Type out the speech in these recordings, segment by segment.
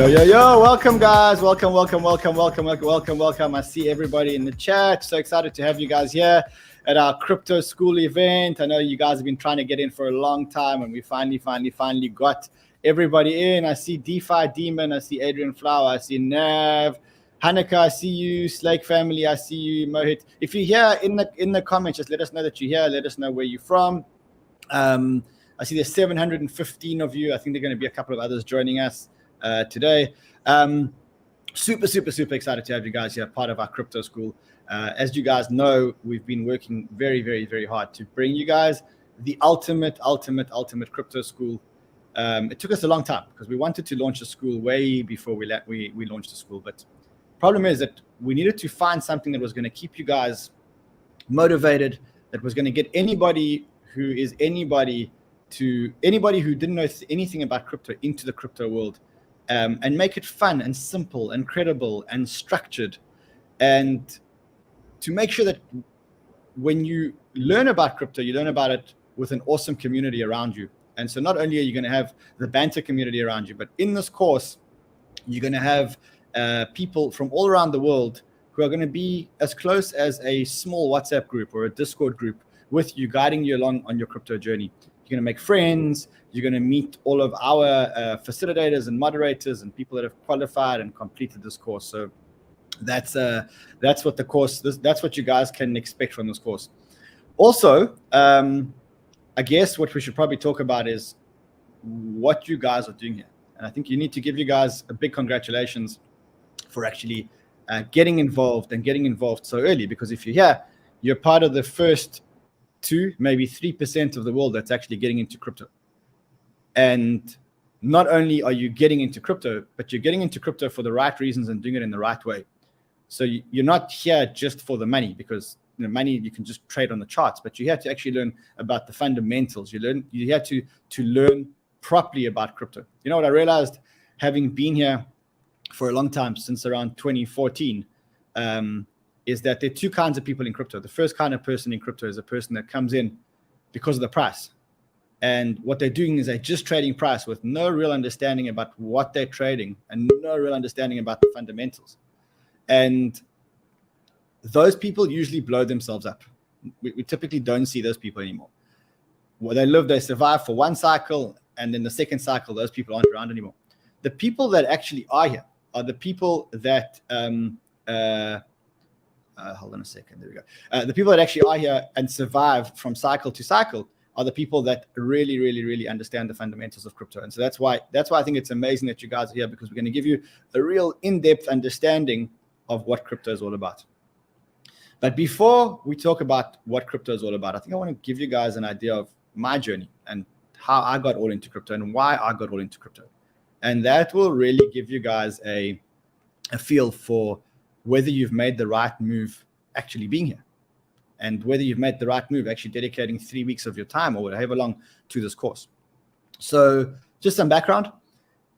Yo, welcome guys. Welcome. I see everybody in the chat. So excited to have you guys here at our crypto school event. I know you guys have been trying to get in for a long time, and we finally got everybody in. I see DeFi Demon, I see Adrian Flower, I see Nav, Hanukkah, I see you, Slake Family, I see you, Mohit. If you're here in the comments, just let us know that you're here. Let us know where you're from. I see there's 715 of you. I think there are going to be a couple of others joining us today. Super excited to have you guys here, part of our crypto school. As you guys know, we've been working very hard to bring you guys the ultimate crypto school. It took us a long time because we wanted to launch a school way before we launched the school. But problem is that we needed to find something that was going to keep you guys motivated, that was going to get anybody who didn't know anything about crypto into the crypto world, and make it fun and simple and credible and structured, and to make sure that when you learn about crypto, you learn about it with an awesome community around you. And so not only are you going to have the banter community around you, but in this course, you're going to have people from all around the world who are going to be as close as a small WhatsApp group or a Discord group with you, guiding you along on your crypto journey. You're going to make friends. You're going to meet all of our facilitators and moderators and people that have qualified and completed this course. So that's what the course. That's what you guys can expect from this course. Also, I guess what we should probably talk about is what you guys are doing here. And I think you need to give you guys a big congratulations for actually getting involved so early. Because if you're here, you're part of the first 2, maybe 3% of the world that's actually getting into crypto. And not only are you getting into crypto, but you're getting into crypto for the right reasons and doing it in the right way. So you're not here just for the money, because money you can just trade on the charts, but you have to actually learn about the fundamentals. You have to learn properly about crypto. You know what I realized, having been here for a long time, since around 2014, is that there are 2 kinds of people in crypto. The first kind of person in crypto is a person that comes in because of the price. And what they're doing is they're just trading price with no real understanding about what they're trading and no real understanding about the fundamentals. And those people usually blow themselves up. We typically don't see those people anymore. Well, they survive for 1 cycle, and then the second cycle, those people aren't around anymore. The people that actually are here are the people that hold on a second. There we go. The people that actually are here and survive from cycle to cycle are the people that really understand the fundamentals of crypto. And so that's why I think it's amazing that you guys are here, because we're going to give you a real in-depth understanding of what crypto is all about. But before we talk about what crypto is all about, I think I want to give you guys an idea of my journey and how I got all into crypto and why I got all into crypto. And that will really give you guys a feel for whether you've made the right move actually being here, and whether you've made the right move actually dedicating 3 weeks of your time or however long to this course. So just some background.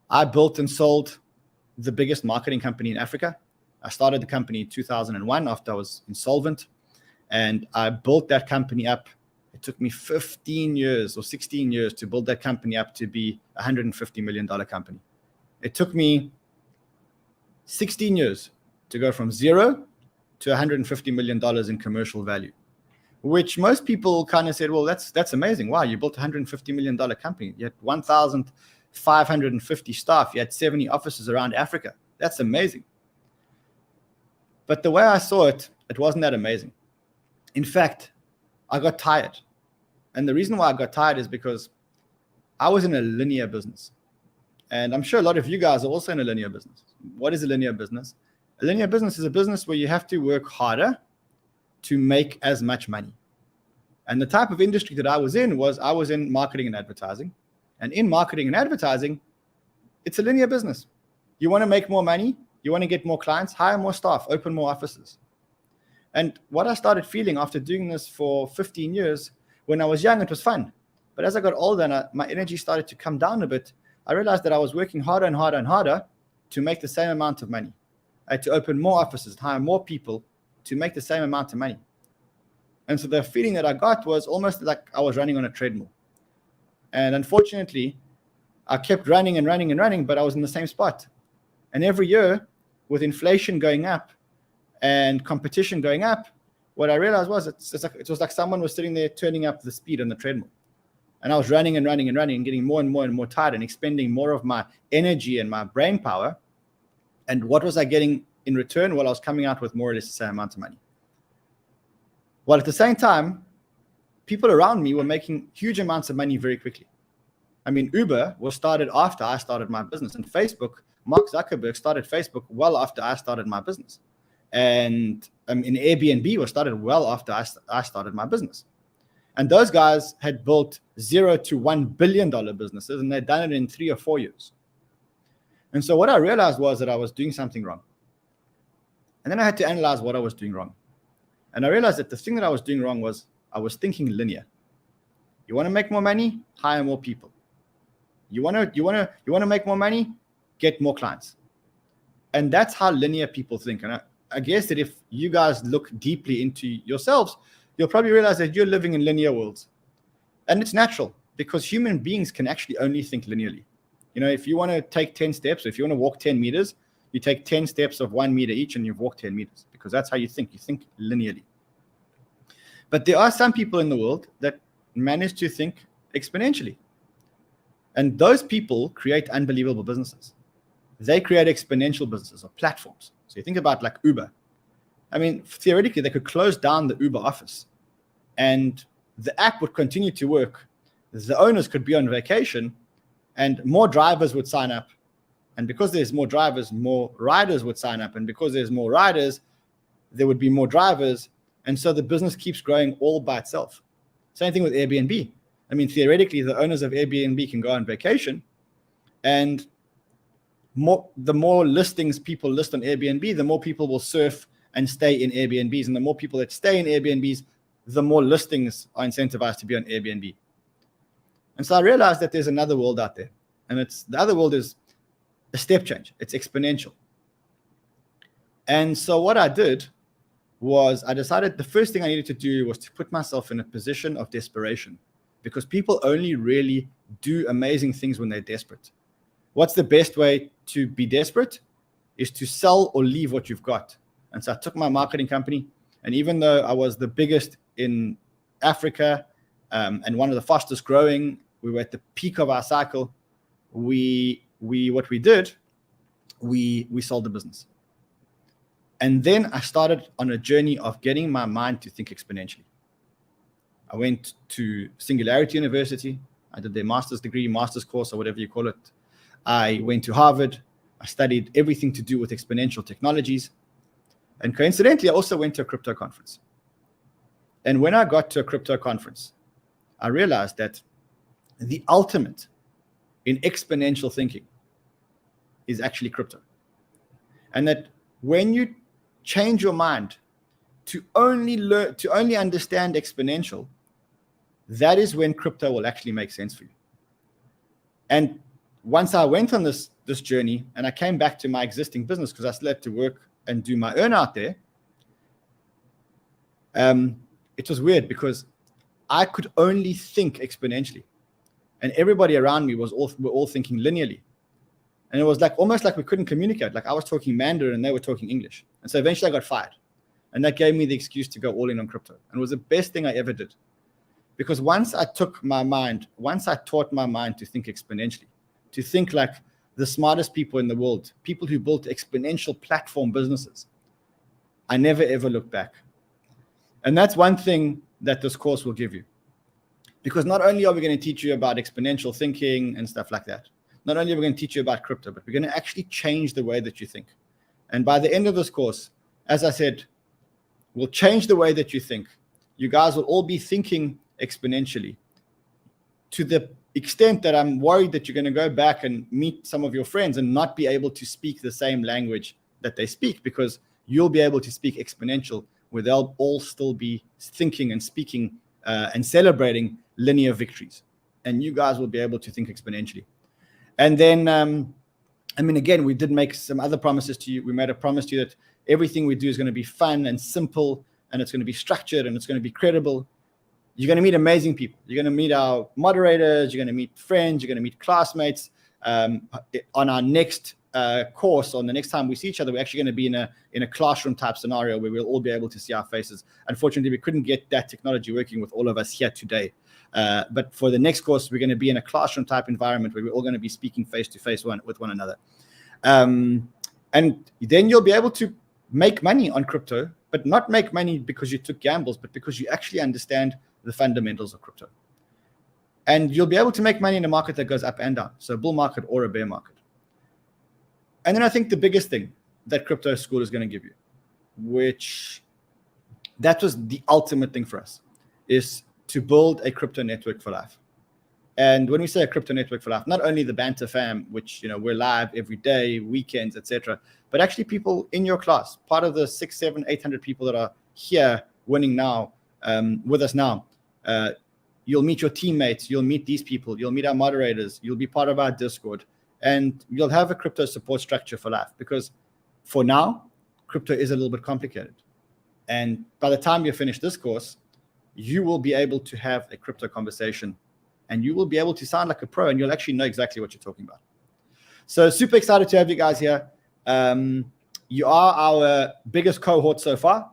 I built and sold the biggest marketing company in Africa. I started the company in 2001 after I was insolvent, and I built that company up. It took me 15 years or 16 years to build that company up to be a $150 million company. It took me 16 years to go from 0 to $150 million in commercial value, which most people kind of said, well, that's amazing. Wow, you built a $150 million company. You had 1,550 staff. You had 70 offices around Africa. That's amazing. But the way I saw it, it wasn't that amazing. In fact, I got tired. And the reason why I got tired is because I was in a linear business. And I'm sure a lot of you guys are also in a linear business. What is a linear business? A linear business is a business where you have to work harder to make as much money. And the type of industry that I was in marketing and advertising. And in marketing and advertising, it's a linear business. You want to make more money, you want to get more clients, hire more staff, open more offices. And what I started feeling after doing this for 15 years, when I was young, it was fun. But as I got older and my energy started to come down a bit, I realized that I was working harder and harder to make the same amount of money. I had to open more offices, hire more people to make the same amount of money. And so the feeling that I got was almost like I was running on a treadmill. And unfortunately, I kept running, but I was in the same spot. And every year, with inflation going up and competition going up, what I realized was it was like someone was sitting there turning up the speed on the treadmill. And I was running and running and running and getting more and more and more tired and expending more of my energy and my brain power. And what was I getting in return? Well, I was coming out with more or less the same amount of money. While at the same time, people around me were making huge amounts of money very quickly. I mean, Uber was started after I started my business, and Facebook, Mark Zuckerberg started Facebook well after I started my business. And Airbnb was started well after I started my business. And those guys had built $0 to $1 billion businesses, and they'd done it in 3 or 4 years. And so what I realized was that I was doing something wrong. And then I had to analyze what I was doing wrong. And I realized that the thing that I was doing wrong was I was thinking linear. You want to make more money? Hire more people. You want to make more money? Get more clients. And that's how linear people think. And I guess that if you guys look deeply into yourselves, you'll probably realize that you're living in linear worlds. And it's natural because human beings can actually only think linearly. You know, if you want to take 10 steps, if you want to walk 10 meters, you take 10 steps of 1 meter each and you've walked 10 meters because that's how you think. You think linearly. But there are some people in the world that manage to think exponentially. And those people create unbelievable businesses. They create exponential businesses or platforms. So you think about like Uber. I mean, theoretically, they could close down the Uber office and the app would continue to work. The owners could be on vacation and more drivers would sign up. And because there's more drivers, more riders would sign up. And because there's more riders, there would be more drivers. And so the business keeps growing all by itself. Same thing with Airbnb. I mean, theoretically, the owners of Airbnb can go on vacation and the more listings people list on Airbnb, the more people will surf and stay in Airbnbs. And the more people that stay in Airbnbs, the more listings are incentivized to be on Airbnb. And so I realized that there's another world out there. And the other world is a step change. It's exponential. And so what I did was I decided the first thing I needed to do was to put myself in a position of desperation because people only really do amazing things when they're desperate. What's the best way to be desperate? Is to sell or leave what you've got. And so I took my marketing company, and even though I was the biggest in Africa and one of the fastest growing, we were at the peak of our cycle. We sold the business. And then I started on a journey of getting my mind to think exponentially. I went to Singularity University. I did their master's degree, master's course, or whatever you call it. I went to Harvard. I studied everything to do with exponential technologies. And coincidentally, I also went to a crypto conference. And when I got to a crypto conference, I realized that the ultimate in exponential thinking is actually crypto. And that when you change your mind to only understand exponential, that is when crypto will actually make sense for you. And once I went on this journey and I came back to my existing business because I still had to work and do my earn out there, it was weird because I could only think exponentially. And everybody around me were all thinking linearly. And it was like almost like we couldn't communicate. Like I was talking Mandarin and they were talking English. And so eventually I got fired. And that gave me the excuse to go all in on crypto. And it was the best thing I ever did. Because once I taught my mind to think exponentially, to think like the smartest people in the world, people who built exponential platform businesses, I never ever looked back. And that's one thing that this course will give you. Because not only are we going to teach you about exponential thinking and stuff like that, not only are we going to teach you about crypto, but we're going to actually change the way that you think. And by the end of this course, as I said, we'll change the way that you think. You guys will all be thinking exponentially to the extent that I'm worried that you're going to go back and meet some of your friends and not be able to speak the same language that they speak, because you'll be able to speak exponential where they'll all still be thinking and speaking and celebrating linear victories. And you guys will be able to think exponentially. And then, again, we did make some other promises to you. We made a promise to you that everything we do is going to be fun and simple, and it's going to be structured, and it's going to be credible. You're going to meet amazing people. You're going to meet our moderators. You're going to meet friends. You're going to meet classmates. On our next course, or the next time we see each other, we're actually going to be in a classroom type scenario where we'll all be able to see our faces. Unfortunately, we couldn't get that technology working with all of us here today. But for the next course, we're going to be in a classroom type environment where we're all going to be speaking face to face with one another. And then you'll be able to make money on crypto, but not make money because you took gambles, but because you actually understand the fundamentals of crypto. And you'll be able to make money in a market that goes up and down, so a bull market or a bear market. And then I think the biggest thing that crypto school is going to give you, which that was the ultimate thing for us, is to build a crypto network for life. And when we say a crypto network for life, not only the Banter fam, which, we're live every day, weekends, etc., but actually people in your class, part of the 600, 700, 800 people that are here winning now, with us now. You'll meet your teammates, you'll meet these people, you'll meet our moderators, you'll be part of our Discord, and you'll have a crypto support structure for life, because for now, crypto is a little bit complicated. And by the time you finish this course, you will be able to have a crypto conversation, and you will be able to sound like a pro, and you'll actually know exactly what you're talking about. So super excited to have you guys here. You are our biggest cohort so far.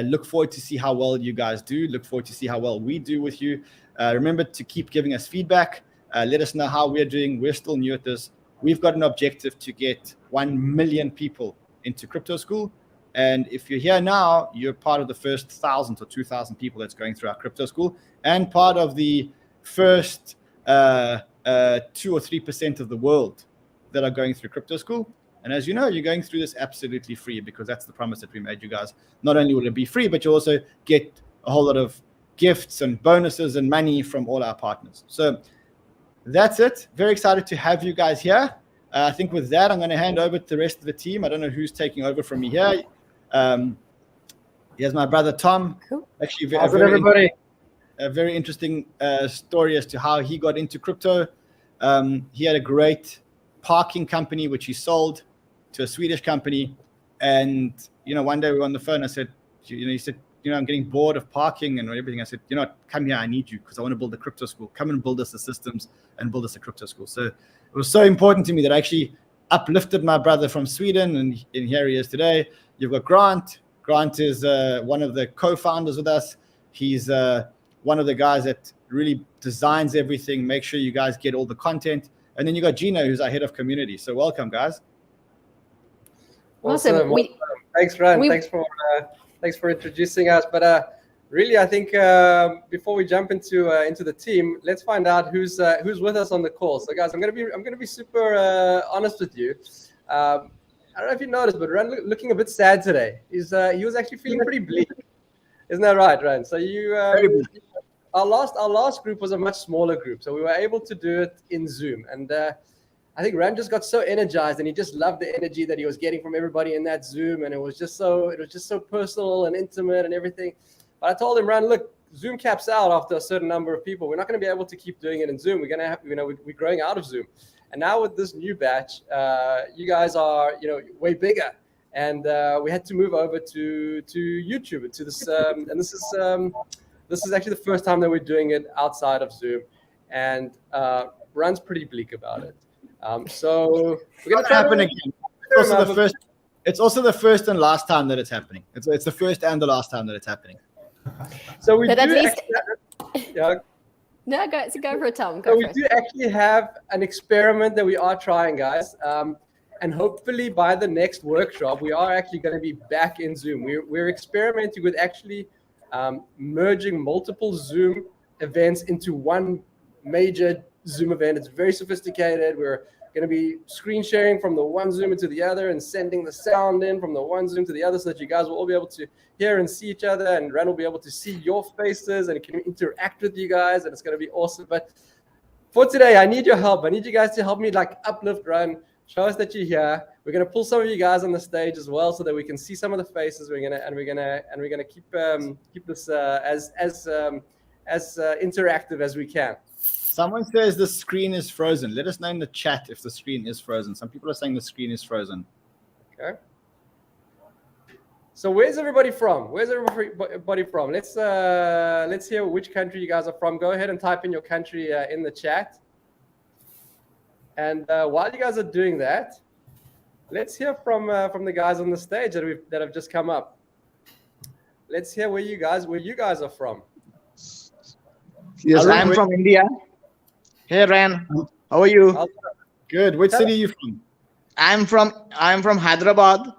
Look forward to see how well you guys do. Look forward to see how well we do with you. Remember to keep giving us feedback. Let us know how we're doing. We're still new at this. We've got an objective to get 1 million people into crypto school. And if you're here now, you're part of the first 1,000 or 2,000 people that's going through our crypto school, and part of the first 2 or 3% of the world that are going through crypto school. And as you know, you're going through this absolutely free, because that's the promise that we made you guys. Not only will it be free, but you'll also get a whole lot of gifts and bonuses and money from all our partners. So that's it. Very excited to have you guys here. I think with that, I'm going to hand over to the rest of the team. I don't know who's taking over from me here. Here's my brother, Tom. Cool. Actually, a very interesting story as to how he got into crypto. He had a great parking company, which he sold to a Swedish company. And, one day we were on the phone. I said, he said, I'm getting bored of parking and everything. I said, come here, I need you, because I want to build a crypto school. Come and build us the systems and build us a crypto school. So it was so important to me that I actually uplifted my brother from Sweden, and here he is today. You've got Grant. Grant is one of the co-founders with us. He's one of the guys that really designs everything. Make sure you guys get all the content. And then you got Gino, who's our head of community. So welcome, guys. Awesome. Thanks, Ran. Thanks for introducing us. But really, I think before we jump into the team, let's find out who's with us on the call. So, guys, I'm gonna be super honest with you. I don't know if you noticed, but Ran looking a bit sad today. He was actually feeling pretty bleak. Isn't that right, Ran? So our last group was a much smaller group, so we were able to do it in Zoom. And I think Ran just got so energized, and he just loved the energy that he was getting from everybody in that Zoom, and it was just so personal and intimate and everything. But I told him, Ran, look, Zoom caps out after a certain number of people. We're not going to be able to keep doing it in Zoom. We're going to have, we're growing out of Zoom. And now with this new batch, you guys are, way bigger. And we had to move over to YouTube, to this, and this is actually the first time that we're doing it outside of Zoom, and Ran's pretty bleak about it. So we're going to happen again. It's also the first and last time that it's happening. It's the first and the last time that it's happening. So we go for it, Tom. We do actually have an experiment that we are trying, guys. And hopefully by the next workshop, we are actually going to be back in Zoom. We're experimenting with actually merging multiple Zoom events into one major Zoom event. It's very sophisticated. We're going to be screen sharing from the one Zoom into the other and sending the sound in from the one Zoom to the other, so that you guys will all be able to hear and see each other, and Ran will be able to see your faces and can interact with you guys, and it's going to be awesome. But for today, I need your help. I need you guys to help me uplift Ran, show us that you're here. We're going to pull some of you guys on the stage as well, so that we can see some of the faces. We're gonna keep this as interactive as we can. Someone says the screen is frozen. Let us know in the chat if the screen is frozen. Some people are saying the screen is frozen. Okay. So where's everybody from? Let's hear which country you guys are from. Go ahead and type in your country in the chat. And while you guys are doing that, Let's hear from the guys on the stage that have just come up. Let's hear where you guys are from. Yes, I'm from India. Hey, Ran, how are you? Good. Which city are you from? I'm from Hyderabad.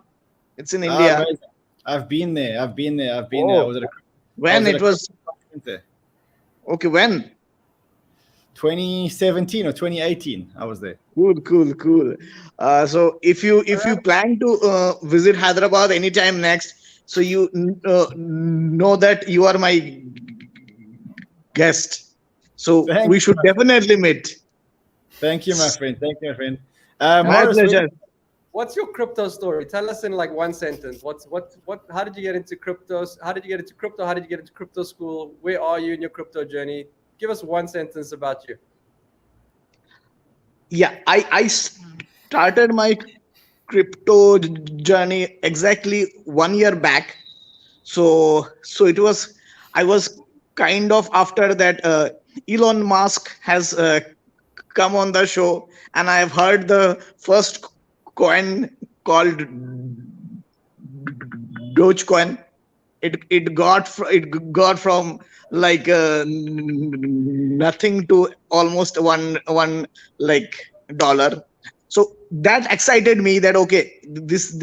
It's in India. Amazing. I've been there. I was at when it was there. Okay, when? 2017 or 2018. I was there. Cool. So if you plan to visit Hyderabad anytime next, so you know that you are my guest. So we should definitely meet. Thank you, my friend. My Morris, pleasure. What's your crypto story? Tell us in like one sentence. How did you get into cryptos? How did you get into crypto? How did you get into crypto school? Where are you in your crypto journey? Give us one sentence about you. Yeah, I started my crypto journey exactly 1 year back. So I was kind of after that Elon Musk has come on the show, and I've heard the first coin called Dogecoin. It got from like nothing to almost one like dollar. So that excited me that okay, this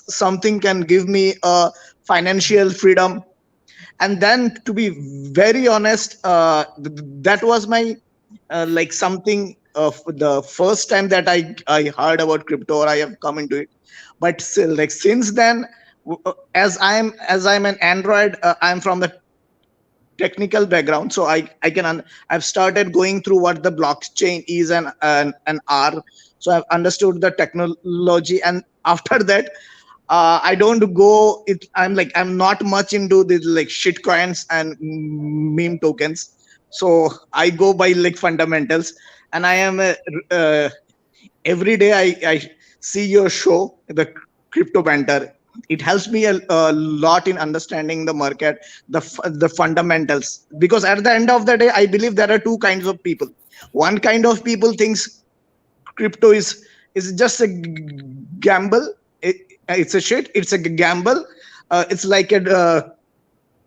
something can give me a financial freedom. And then to be very honest, that was my like something of the first time that I heard about crypto, or I have come into it. But still, like since then, as I'm an Android, I'm from the technical background, so I've started going through what the blockchain is and R. So I've understood the technology, and after that, I don't go it. I'm not much into the like shit coins and meme tokens. So I go by like fundamentals, and I am every day I see your show, the Crypto Banter. It helps me a lot in understanding the market, the fundamentals. Because at the end of the day, I believe there are two kinds of people. One kind of people thinks crypto is just a gamble. It's a shit. It's a gamble. It's like a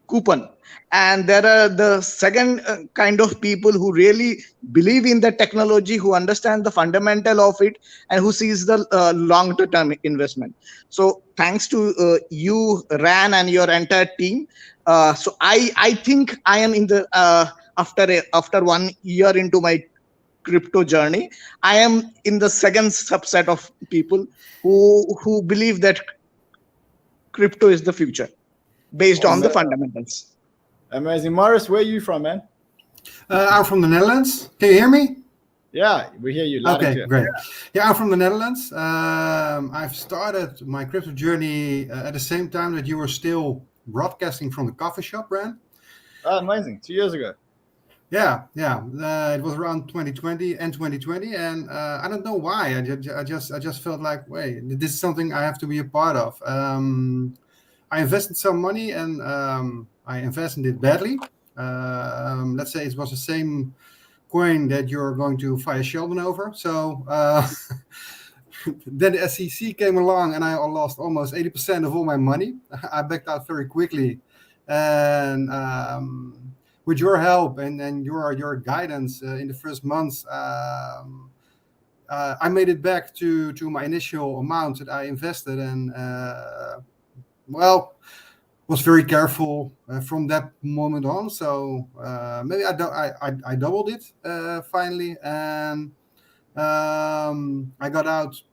coupon. And there are the second kind of people who really believe in the technology, who understand the fundamental of it, and who sees the long-term investment. So thanks to you, Ran, and your entire team. So I think I am in the after 1 year into my crypto journey, I am in the second subset of people who believe that crypto is the future based on the fundamentals. Amazing. Morris, where are you from, man? I'm from the Netherlands. Can you hear me? Yeah, we hear you. Loud and clear. Great. Yeah, I'm from the Netherlands. I've started my crypto journey at the same time that you were still broadcasting from the coffee shop, Ran. Oh, amazing. 2 years ago. Yeah. It was around 2020 and 2020, and I don't know why. I just felt like, wait, this is something I have to be a part of. I invested some money, and I invested it badly. Let's say it was the same coin that you're going to fire Sheldon over. So then the SEC came along, and I lost almost 80% of all my money. I backed out very quickly, and with your help and your guidance in the first months, I made it back to my initial amount that I invested, and was very careful from that moment on. So maybe I doubled it finally, and I got out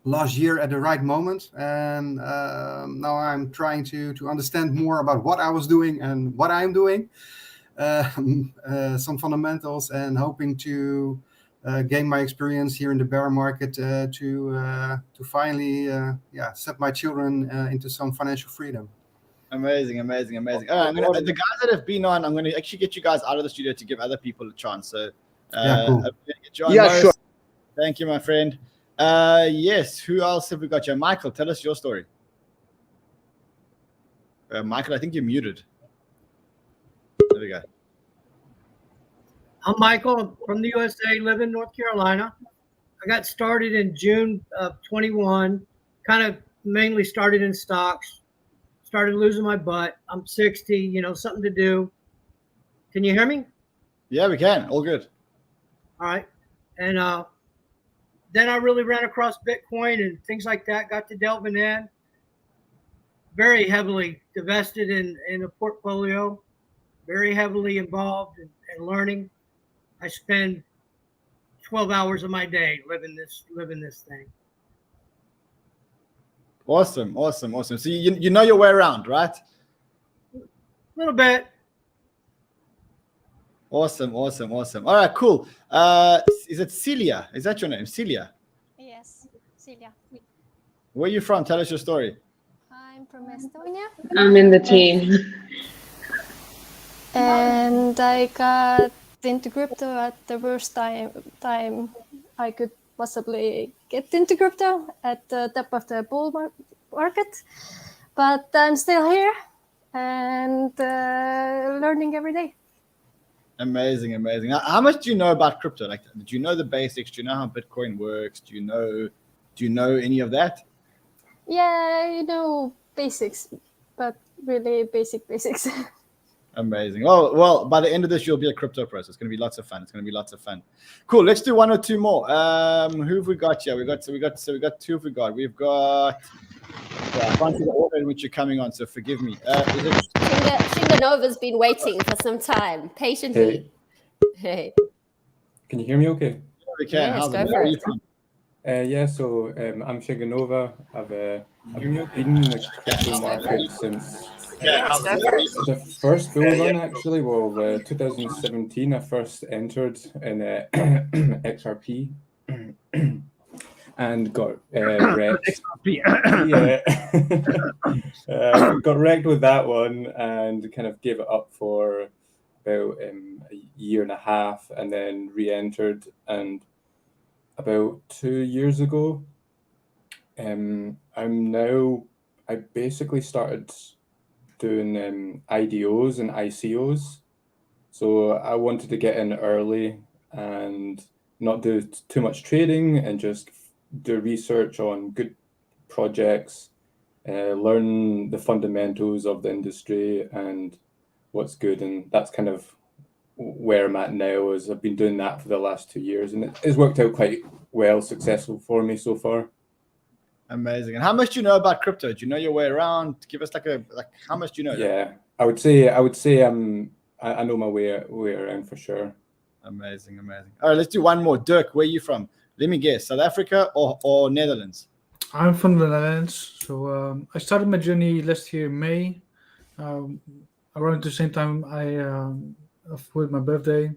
last year at the right moment, and now I'm trying to understand more about what I was doing and what I'm doing, some fundamentals, and hoping to gain my experience here in the bear market to finally set my children into some financial freedom. Amazing. All right, the guys that have been on, I'm going to actually get you guys out of the studio to give other people a chance. So cool. Get you on, Morris. Sure. Thank you, my friend. Yes, who else have we got here? Michael, tell us your story. Michael, I think you're muted. There we go. I'm Michael from the USA, live in North Carolina. got started in June of 21, kind of mainly started in stocks, started losing my butt. I'm 60, something to do. Can you hear me? Yeah, we can. All good. All right. And then I really ran across Bitcoin and things like that, got to delving in. Very heavily invested in a portfolio, very heavily involved in learning. I spend 12 hours of my day living this thing. Awesome. So you know your way around, right? A little bit. Awesome. All right, cool. Is it Celia? Is that your name, Celia? Yes, Celia. Where are you from? Tell us your story. I'm from Estonia. I'm in the team. And I got into crypto at the worst time I could possibly get into crypto at the top of the bull market. But I'm still here and learning every day. Amazing. How much do you know about crypto? Like, do you know the basics? Do you know how Bitcoin works? Do you know any of that? Yeah, basics, but really basics. Amazing. Well, by the end of this, you'll be a crypto pro. So it's going to be lots of fun. Cool. Let's do one or two more. Who have we got here? We got two. We've got. I can't see the order in which you're coming on, so forgive me. Shinganova's been waiting for some time, patiently. Hey. Can you hear me okay? We can. Yes, go for it. So I'm Shiganova. I've been in the crypto market since the first bull run, actually. Well, 2017, I first entered in XRP. And got wrecked. Got wrecked with that one and kind of gave it up for about a year and a half, and then re-entered. And about 2 years ago, I basically started doing IDOs and ICOs. So I wanted to get in early and not do too much trading and just do research on good projects, learn the fundamentals of the industry and what's good. And that's kind of where I'm at now, is I've been doing that for the last 2 years, and it's worked out quite well, successful for me so far. Amazing. And how much do you know about crypto? Do you know your way around? Give us how much do you know? Yeah, I would say I know my way around for sure. Amazing. All right, let's do one more. Dirk, where are you from? Let me guess, South Africa or Netherlands? I'm from the Netherlands. So I started my journey last year in May. Around the same time with my birthday.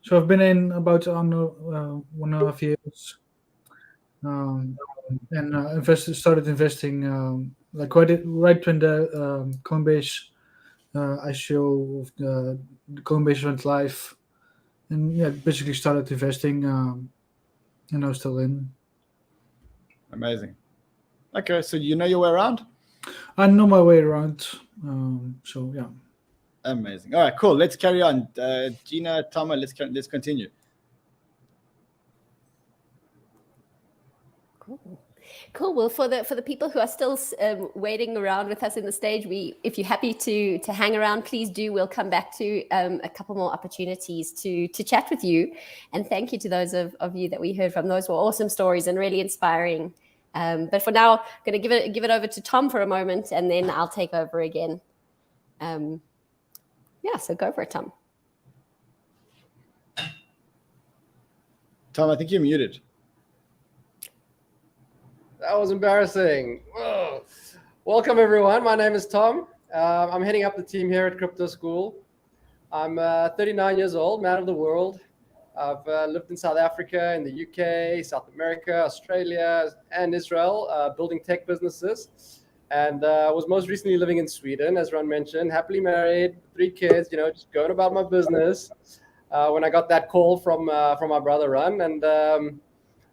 So I've been in about 1.5 years. And started investing right when the Coinbase ICO of the Coinbase went live. And yeah, basically started investing, and I'm still in. Amazing. Okay, so you know your way around? I know my way around. So yeah. Amazing. All right, cool. Let's carry on. Gina, Tama, let's continue. Cool. Well, for the people who are still waiting around with us in the stage, if you're happy to hang around, please do. We'll come back to a couple more opportunities to chat with you. And thank you to those of you that we heard from. Those were awesome stories and really inspiring. But for now, I'm going to give it over to Tom for a moment, and then I'll take over again. So go for it, Tom. Tom, I think you're muted. That was embarrassing. Whoa. Welcome, everyone. My name is Tom. I'm heading up the team here at Crypto School. I'm 39 years old, man of the world. I've lived in South Africa, in the UK, South America, Australia, and Israel, building tech businesses. And was most recently living in Sweden, as Ron mentioned, happily married, 3 kids, just going about my business. When I got that call from my brother, Ron, and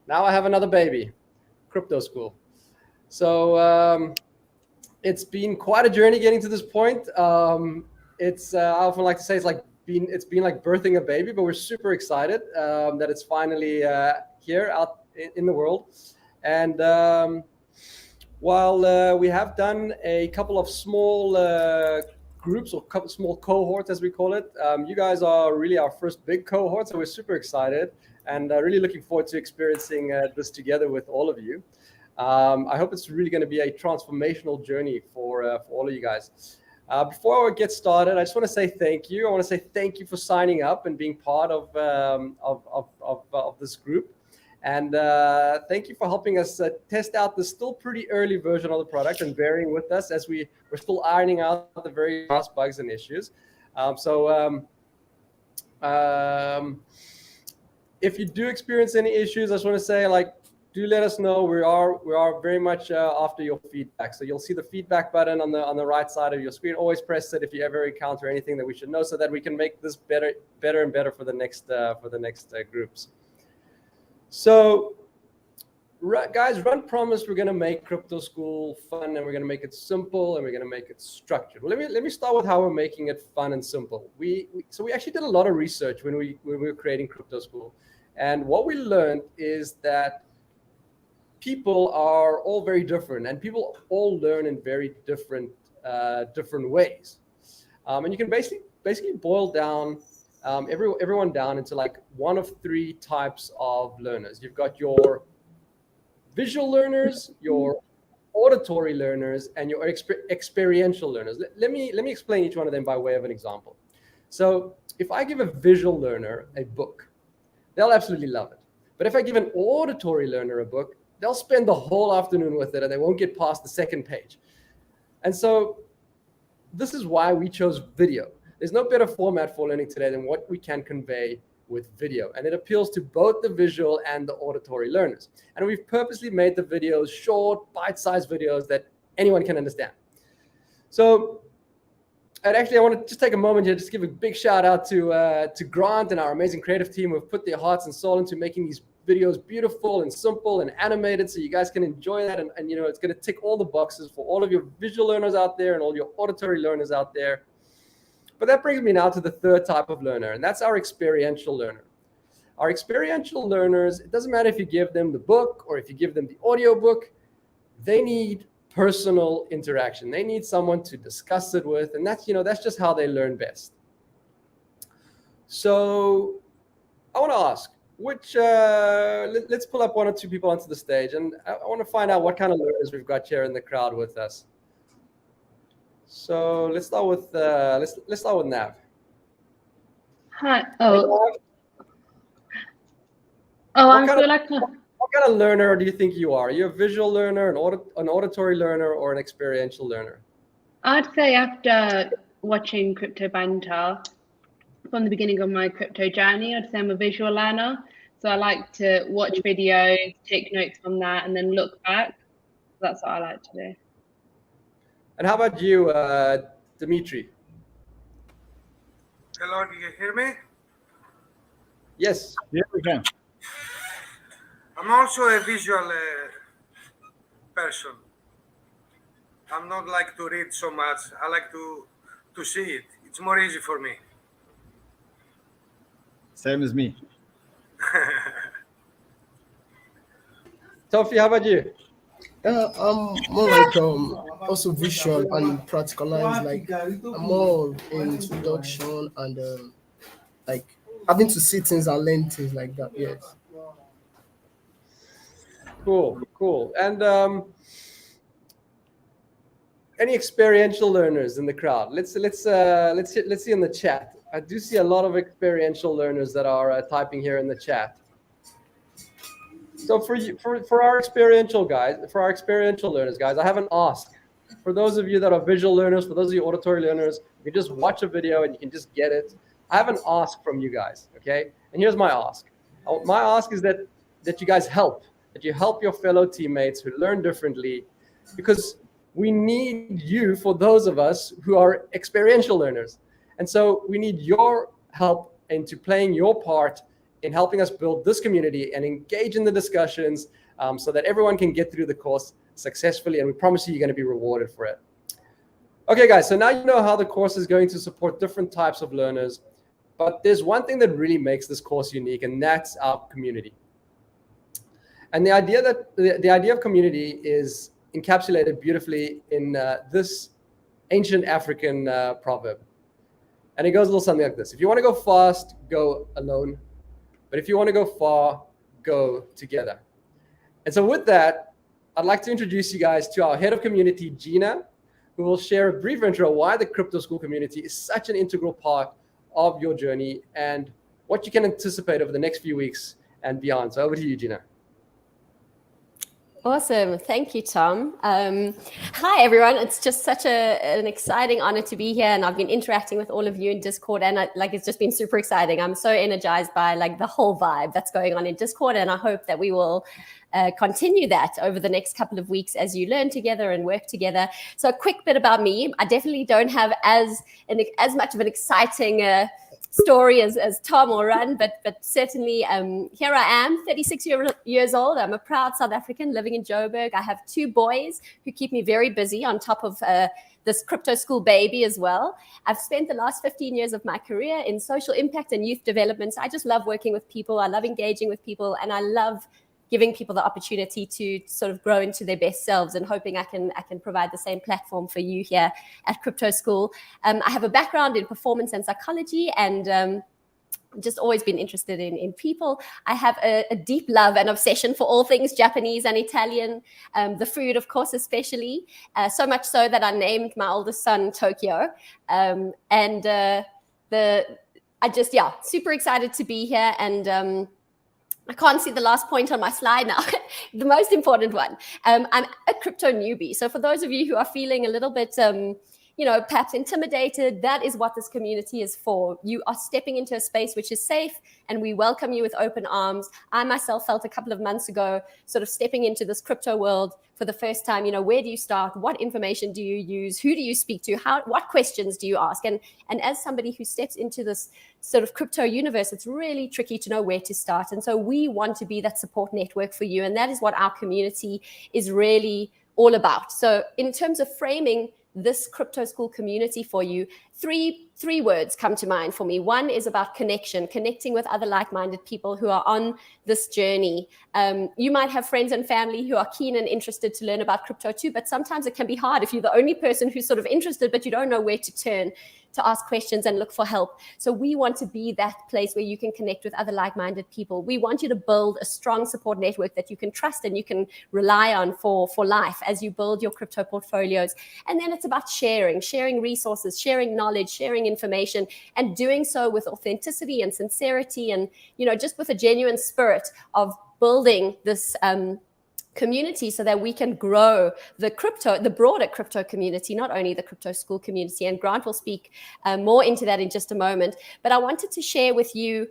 now I have another baby. Crypto School. So it's been quite a journey getting to this point. I often like to say it's been like birthing a baby, but we're super excited that it's finally here out in the world. And while we have done a couple of small groups or couple small cohorts, as we call it, you guys are really our first big cohort, so we're super excited and really looking forward to experiencing this together with all of you. I hope it's really going to be a transformational journey for all of you guys. Before I get started, I just want to say thank you. I want to say thank you for signing up and being part of this group. And thank you for helping us test out the still pretty early version of the product and bearing with us as we're still ironing out the very last bugs and issues. If you do experience any issues, I just want to say, like, do let us know. We are very much after your feedback. So you'll see the feedback button on the right side of your screen. Always press it if you ever encounter anything that we should know, so that we can make this better and better for the next groups. So, guys, Run promised we're going to make crypto school fun, and we're going to make it simple, and we're going to make it structured. Well, let me start with how we're making it fun and simple. We actually did a lot of research when we were creating crypto school, and what we learned is that people are all very different, and people all learn in very different ways. And you can basically boil down everyone down into like one of three types of learners. You've got your visual learners, your auditory learners, and your experiential learners. Let me explain each one of them by way of an example. So if I give a visual learner a book, they'll absolutely love it. But if I give an auditory learner a book, they'll spend the whole afternoon with it and they won't get past the second page. And so this is why we chose video. There's no better format for learning today than what we can convey with video. And it appeals to both the visual and the auditory learners. And we've purposely made the videos short, bite-sized videos that anyone can understand. So, and actually I want to just take a moment here, just give a big shout out to Grant and our amazing creative team who have put their hearts and soul into making these videos beautiful and simple and animated, so you guys can enjoy that. And you know, it's going to tick all the boxes for all of your visual learners out there and all your auditory learners out there. But that brings me now to the third type of learner, and that's our experiential learner. Our experiential learners, it doesn't matter if you give them the book or if you give them the audio book, they need personal interaction. They need someone to discuss it with, and that's just how they learn best. So I want to ask, let's pull up one or two people onto the stage, and I want to find out what kind of learners we've got here in the crowd with us. So let's start with Nav. Hi. What kind of learner do you think you are? Are you a visual learner, an auditory learner, or an experiential learner? I'd say after watching Crypto Banter from the beginning of my crypto journey, I'd say I'm a visual learner. So I like to watch videos, take notes from that, and then look back. That's what I like to do. And how about you, Dimitri? Hello, can you hear me? Yes. Yeah, we can. I'm also a visual person. I'm not like to read so much. I like to see it. It's more easy for me. Same as me. Sophie, how about you? I'm more like also visual and practicalized. Like I'm more in introduction and like having to see things and learn things like that. Yes. Cool. And any experiential learners in the crowd? Let's see in the chat. I do see a lot of experiential learners that are typing here in the chat. So for our experiential learners, guys, I have an ask. For those of you that are visual learners, for those of you auditory learners, you can just watch a video and you can just get it. I have an ask from you guys, okay? And here's my ask. My ask is that you guys help your fellow teammates who learn differently, because we need you for those of us who are experiential learners. And so we need your help into playing your part in helping us build this community and engage in the discussions so that everyone can get through the course successfully. And we promise you're going to be rewarded for it. Okay, guys, so now you know how the course is going to support different types of learners. But there's one thing that really makes this course unique, and that's our community. And the idea that the idea of community is encapsulated beautifully in this ancient African proverb. And it goes a little something like this. If you want to go fast, go alone. But if you want to go far, go together. And so with that, I'd like to introduce you guys to our head of community, Gina, who will share a brief intro why the Crypto School community is such an integral part of your journey and what you can anticipate over the next few weeks and beyond. So over to you, Gina. Awesome. Thank you, Tom. Hi, everyone. It's just such an exciting honor to be here. And I've been interacting with all of you in Discord. And it's just been super exciting. I'm so energized by the whole vibe that's going on in Discord. And I hope that we will continue that over the next couple of weeks as you learn together and work together. So a quick bit about me. I definitely don't have as much of an exciting story as Tom or Run, but certainly here I am, 36 years old. I'm a proud South African living in Joburg. I have 2 boys who keep me very busy on top of this Crypto School baby as well. I've spent the last 15 years of my career in social impact and youth development. So I just love working with people. I love engaging with people, and I love giving people the opportunity to sort of grow into their best selves, and hoping I can provide the same platform for you here at Crypto School. I have a background in performance and psychology, and just always been interested in people. I have a deep love and obsession for all things Japanese and Italian, the food, of course, especially, so much so that I named my oldest son Tokyo. Super excited to be here. And I can't see the last point on my slide now. The most important one. I'm a crypto newbie. So for those of you who are feeling a little bit, perhaps intimidated, that is what this community is for. You are stepping into a space which is safe, and we welcome you with open arms. I myself felt a couple of months ago, sort of stepping into this crypto world for the first time. Where do you start? What information do you use? Who do you speak to? What questions do you ask? And as somebody who steps into this sort of crypto universe, it's really tricky to know where to start. And so we want to be that support network for you. And that is what our community is really all about. So in terms of framing this Crypto School community for you, three words come to mind for me. One is about connecting with other like-minded people who are on this journey. You might have friends and family who are keen and interested to learn about crypto too, but sometimes it can be hard if you're the only person who's sort of interested, but you don't know where to turn to ask questions and look for help. So we want to be that place where you can connect with other like-minded people. We want you to build a strong support network that you can trust and you can rely on for life as you build your crypto portfolios. And then it's about sharing resources, sharing knowledge, sharing information, and doing so with authenticity and sincerity, and just with a genuine spirit of building this community so that we can grow the broader crypto community, not only the Crypto School community. And Grant will speak more into that in just a moment. But I wanted to share with you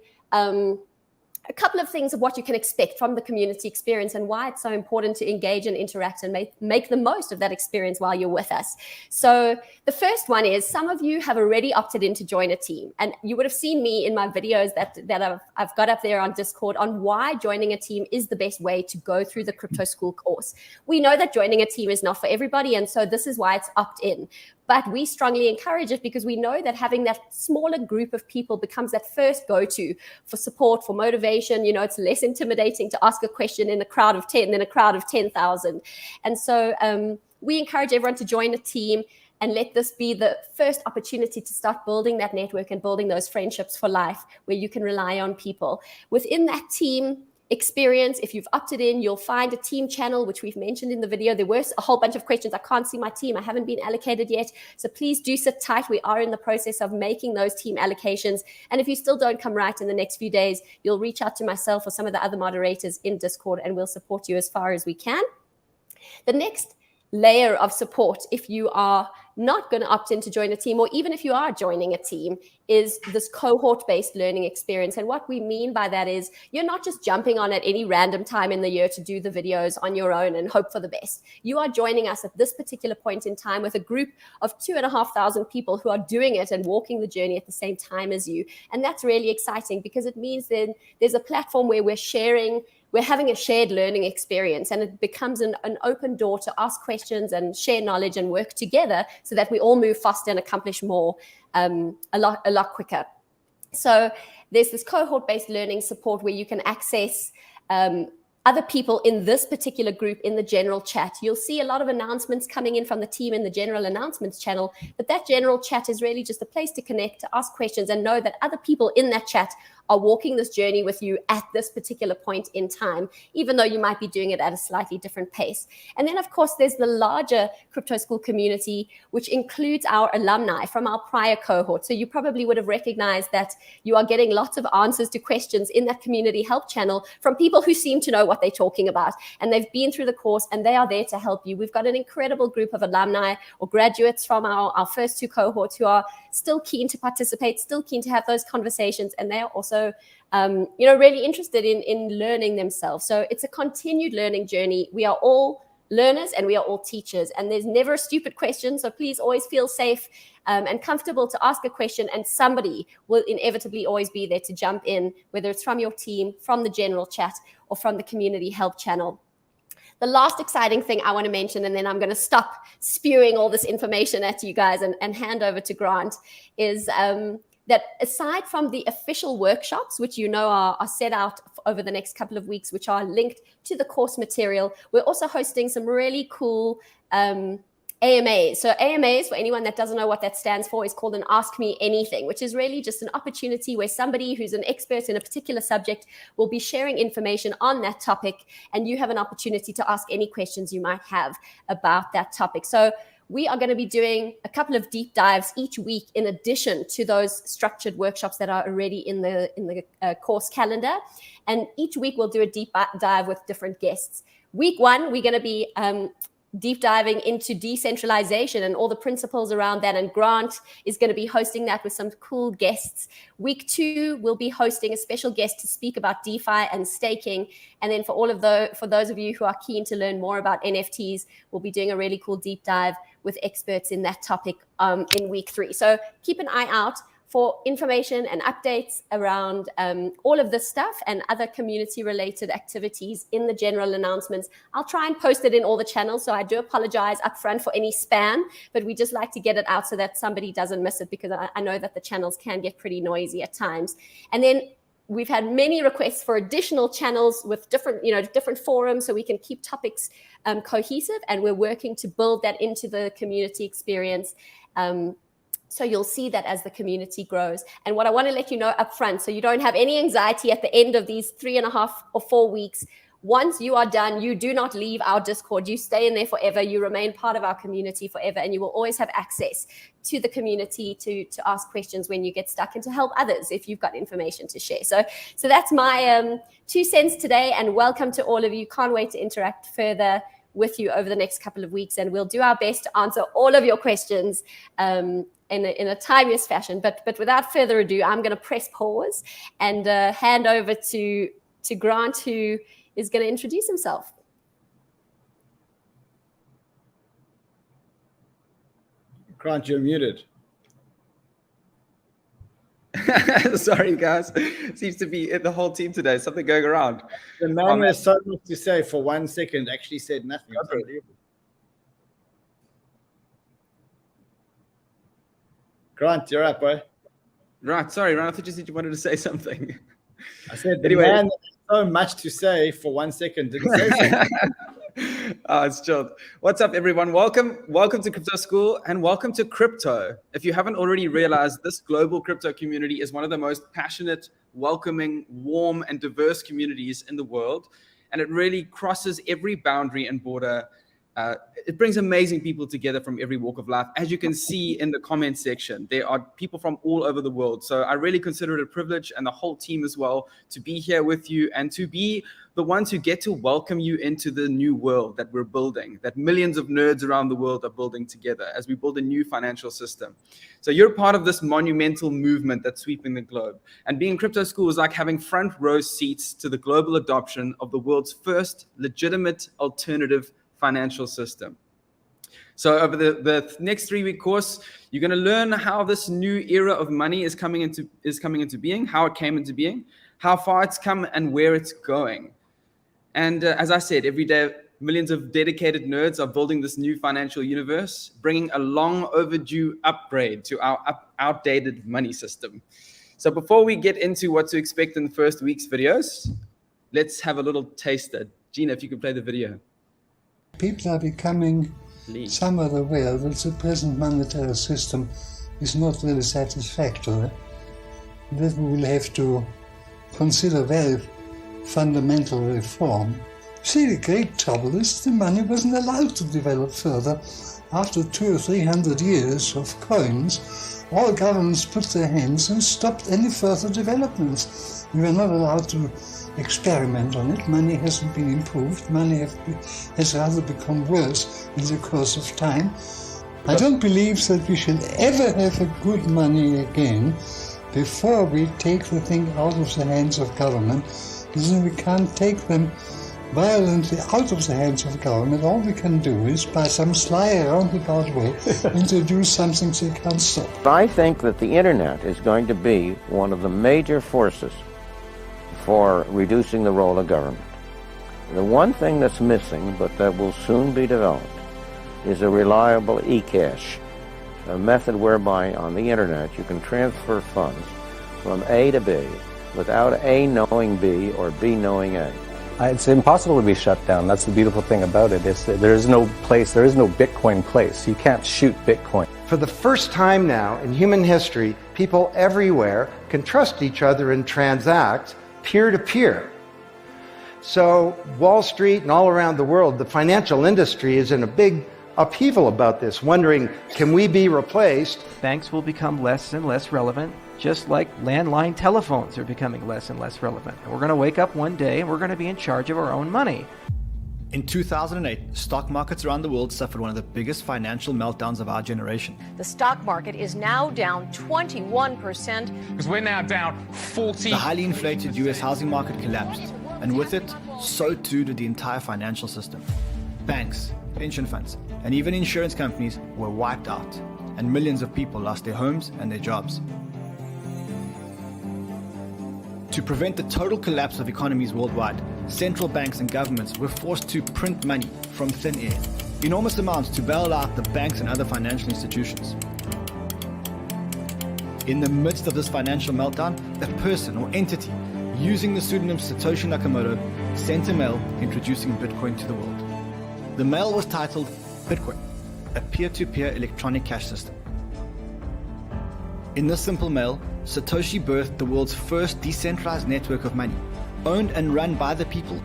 a couple of things of what you can expect from the community experience and why it's so important to engage and interact and make the most of that experience while you're with us. So the first one is, some of you have already opted in to join a team, and you would have seen me in my videos that I've got up there on Discord on why joining a team is the best way to go through the Crypto School course. We know that joining a team is not for everybody, and so this is why it's opt-in. But we strongly encourage it because we know that having that smaller group of people becomes that first go-to for support, for motivation. It's less intimidating to ask a question in a crowd of 10 than a crowd of 10,000. And so we encourage everyone to join a team and let this be the first opportunity to start building that network and building those friendships for life where you can rely on people. Within that team experience, if you've opted in, you'll find a team channel, which we've mentioned in the video. There were a whole bunch of questions. I can't see my team. I haven't been allocated yet. So please do sit tight. We are in the process of making those team allocations. And if you still don't come right in the next few days, you'll reach out to myself or some of the other moderators in Discord, and we'll support you as far as we can. The next layer of support, if you are not going to opt in to join a team, or even if you are joining a team, is this cohort-based learning experience. And what we mean by that is you're not just jumping on at any random time in the year to do the videos on your own and hope for the best. You are joining us at this particular point in time with a group of 2,500 people who are doing it and walking the journey at the same time as you. And that's really exciting because it means then there's a platform where we're having a shared learning experience, and it becomes an open door to ask questions and share knowledge and work together so that we all move faster and accomplish more a lot quicker. So there's this cohort-based learning support where you can access other people in this particular group in the general chat. You'll see a lot of announcements coming in from the team in the general announcements channel, but that general chat is really just a place to connect, to ask questions, and know that other people in that chat are walking this journey with you at this particular point in time, even though you might be doing it at a slightly different pace. And then, of course, there's the larger Crypto School community, which includes our alumni from our prior cohort. So you probably would have recognized that you are getting lots of answers to questions in that community help channel from people who seem to know what they're talking about, and they've been through the course and they are there to help you. We've got an incredible group of alumni or graduates from our first 2 cohorts who are still keen to participate, still keen to have those conversations, and they are also really interested in learning themselves. So it's a continued learning journey. We are all learners and we are all teachers, and there's never a stupid question. So please always feel safe and comfortable to ask a question, and somebody will inevitably always be there to jump in, whether it's from your team, from the general chat, or from the community help channel. The last exciting thing I want to mention, and then I'm going to stop spewing all this information at you guys and hand over to Grant, is that aside from the official workshops, which are set out over the next couple of weeks, which are linked to the course material, we're also hosting some really cool AMAs. So AMAs, for anyone that doesn't know what that stands for, is called an Ask Me Anything, which is really just an opportunity where somebody who's an expert in a particular subject will be sharing information on that topic, and you have an opportunity to ask any questions you might have about that topic. So we are going to be doing a couple of deep dives each week in addition to those structured workshops that are already in the course calendar. And each week we'll do a deep dive with different guests. Week 1, we're going to be deep diving into decentralization and all the principles around that. And Grant is going to be hosting that with some cool guests. Week 2, we'll be hosting a special guest to speak about DeFi and staking. And then for those of you who are keen to learn more about NFTs, we'll be doing a really cool deep dive with experts in that topic in week 3. So keep an eye out for information and updates around all of this stuff and other community-related activities in the general announcements. I'll try and post it in all the channels, so I do apologize upfront for any spam, but we just like to get it out so that somebody doesn't miss it, because I know that the channels can get pretty noisy at times. And then we've had many requests for additional channels with different forums, so we can keep topics cohesive, and we're working to build that into the community experience. So you'll see that as the community grows. And what I want to let you know up front, so you don't have any anxiety at the end of these 3.5 or 4 weeks, once you are done, you do not leave our Discord. You stay in there forever. You remain part of our community forever, and you will always have access to the community to ask questions when you get stuck, and to help others if you've got information to share. So that's my 2 cents today, and welcome to all of you. Can't wait to interact further with you over the next couple of weeks, and we'll do our best to answer all of your questions in a timeless fashion. But without further ado, I'm going to press pause and hand over to Grant, who is going to introduce himself. Grant, you're muted. Sorry, guys. Seems to be the whole team today. Something going around. The man has so much to say for 1 second, actually said nothing. It's unbelievable. Grant, you're up, boy. Right. Sorry, Ron. I thought you said you wanted to say something. I said the man has so much to say for 1 second. Didn't say something. Oh, it's chilled. What's up, everyone? Welcome to Crypto School, and welcome to crypto. If you haven't already realized, this global crypto community is one of the most passionate, welcoming, warm, and diverse communities in the world. And it really crosses every boundary and border. It brings amazing people together from every walk of life. As you can see in the comment section, there are people from all over the world. So I really consider it a privilege, and the whole team as well, to be here with you and to be the ones who get to welcome you into the new world that we're building, that millions of nerds around the world are building together as we build a new financial system. So you're part of this monumental movement that's sweeping the globe. And being Crypto School is like having front row seats to the global adoption of the world's first legitimate alternative financial system. So over the next 3-week course, you're going to learn how this new era of money is coming into being, how it came into being, how far it's come, and where it's going. And as I said, every day, millions of dedicated nerds are building this new financial universe, bringing a long overdue upgrade to our outdated money system. So before we get into what to expect in the first week's videos, let's have a little taster Gina, if you could play the video. People are becoming somewhat aware that the present monetary system is not really satisfactory. That we will have to consider very fundamental reform. See, the great trouble is the money wasn't allowed to develop further. After 200 or 300 years of coins, all governments put their hands and stopped any further developments. We were not allowed to experiment on it. Money hasn't been improved. Money has rather become worse in the course of time. I don't believe that we should ever have a good money again before we take the thing out of the hands of government. Because we can't take them violently out of the hands of government. All we can do is, by some sly roundabout way, introduce something they can't stop. I think that the internet is going to be one of the major forces for reducing the role of government. The one thing that's missing, but that will soon be developed, is a reliable e-cash, a method whereby on the internet you can transfer funds from A to B without A knowing B or B knowing A. It's impossible to be shut down. That's the beautiful thing about it. There is no Bitcoin place. You can't shoot Bitcoin. For the first time now in human history, people everywhere can trust each other and transact peer-to-peer. So Wall Street and all around the world, the financial industry is in a big upheaval about this, wondering, can we be replaced? Banks will become less and less relevant, just like landline telephones are becoming less and less relevant. And we're going to wake up one day and we're going to be in charge of our own money. In 2008, stock markets around the world suffered one of the biggest financial meltdowns of our generation. The stock market is now down 21%. Because we're now down 40%. The highly inflated US housing market collapsed, and with it, so too did the entire financial system. Banks, pension funds, and even insurance companies were wiped out, and millions of people lost their homes and their jobs. To prevent the total collapse of economies worldwide, central banks and governments were forced to print money from thin air, enormous amounts to bail out the banks and other financial institutions. In the midst of this financial meltdown, a person or entity using the pseudonym Satoshi Nakamoto sent a mail introducing Bitcoin to the world. The mail was titled Bitcoin, a peer-to-peer electronic cash system. In this simple mail, Satoshi birthed the world's first decentralized network of money, owned and run by the people,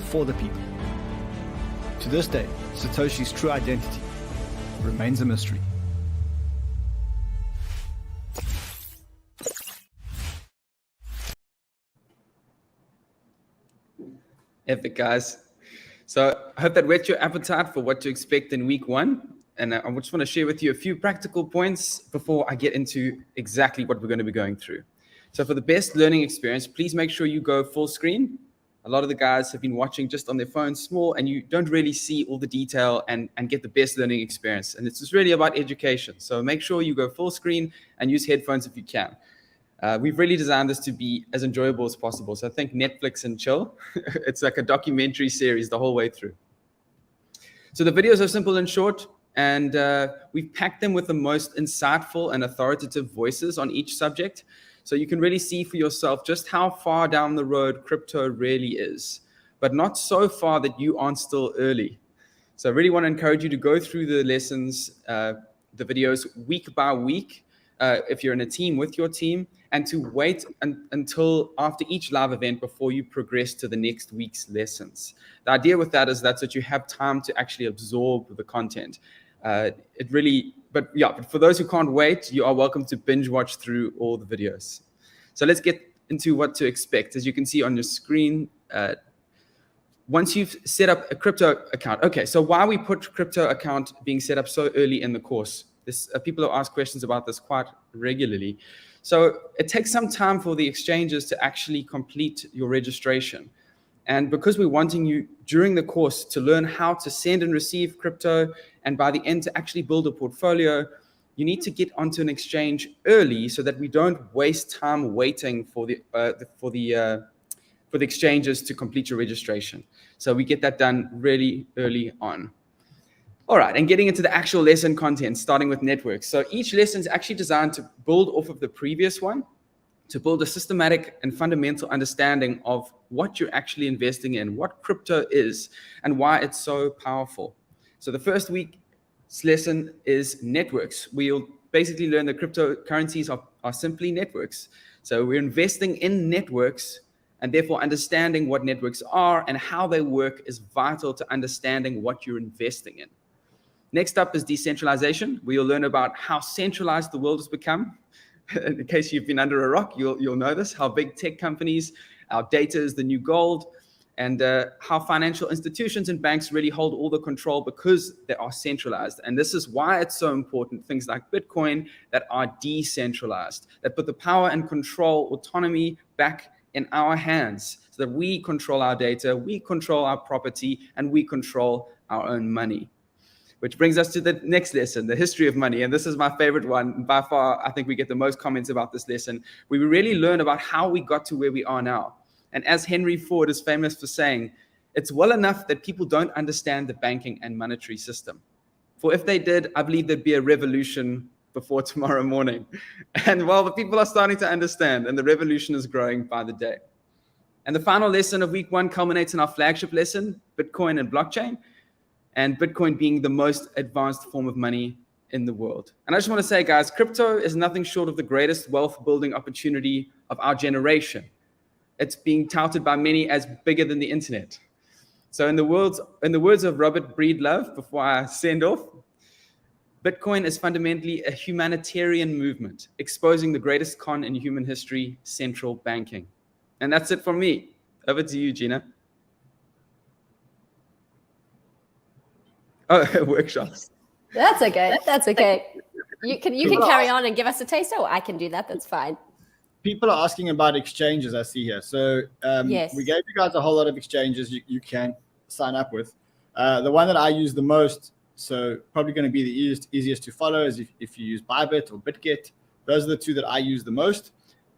for the people. To this day, Satoshi's true identity remains a mystery. Epic, guys. So I hope that whet your appetite for what to expect in week one. And I just want to share with you a few practical points before I get into exactly what we're going to be going through. So for the best learning experience, please make sure you go full screen. A lot of the guys have been watching just on their phones small, and you don't really see all the detail and get the best learning experience. And it's just really about education. So make sure you go full screen and use headphones if you can. We've really designed this to be as enjoyable as possible. So I think Netflix and chill. It's like a documentary series the whole way through. So the videos are simple and short, and we've packed them with the most insightful and authoritative voices on each subject. So you can really see for yourself just how far down the road crypto really is, but not so far that you aren't still early. So I really want to encourage you to go through the lessons, the videos week by week, if you're in a team with your team, and to wait until after each live event before you progress to the next week's lessons. The idea with that is that you have time to actually absorb the content. But for those who can't wait, you are welcome to binge watch through all the videos. So let's get into what to expect. As you can see on your screen, once you've set up a crypto account. Okay, so why we put crypto account being set up so early in the course? People have asked questions about this quite regularly. So it takes some time for the exchanges to actually complete your registration. And because we're wanting you during the course to learn how to send and receive crypto, and by the end to actually build a portfolio, you need to get onto an exchange early so that we don't waste time waiting for the exchanges to complete your registration. So we get that done really early on. All right, and getting into the actual lesson content, starting with networks. So each lesson is actually designed to build off of the previous one. to build a systematic and fundamental understanding of what you're actually investing in, what crypto is, and why it's so powerful. So the first week's lesson is networks. We'll basically learn that cryptocurrencies are simply networks. So we're investing in networks, and therefore understanding what networks are and how they work is vital to understanding what you're investing in. Next up is decentralization. We'll learn about how centralized the world has become. In case you've been under a rock, you'll know this, how big tech companies, our data is the new gold, and how financial institutions and banks really hold all the control because they are centralized. And this is why it's so important, things like Bitcoin that are decentralized, that put the power and control, autonomy back in our hands so that we control our data, we control our property, and we control our own money. Which brings us to the next lesson, the history of money. And this is my favorite one. By far, I think we get the most comments about this lesson. We really learn about how we got to where we are now. And as Henry Ford is famous for saying, it's well enough that people don't understand the banking and monetary system. For if they did, I believe there'd be a revolution before tomorrow morning. And well, the people are starting to understand, and the revolution is growing by the day. And the final lesson of week 1 culminates in our flagship lesson, Bitcoin and blockchain, and Bitcoin being the most advanced form of money in the world. And I just want to say, guys, crypto is nothing short of the greatest wealth building opportunity of our generation. It's being touted by many as bigger than the internet. So in the words of Robert Breedlove, before I send off, Bitcoin is fundamentally a humanitarian movement, exposing the greatest con in human history, central banking. And that's it from me. Over to you, Gina. Oh, workshops. That's okay. That's okay. You can carry on and give us a taster, or I can do that. That's fine. People are asking about exchanges, I see here. So yes. We gave you guys a whole lot of exchanges you can sign up with. The one that I use the most, so probably going to be the easiest to follow, is if you use Bybit or BitGet. Those are the two that I use the most,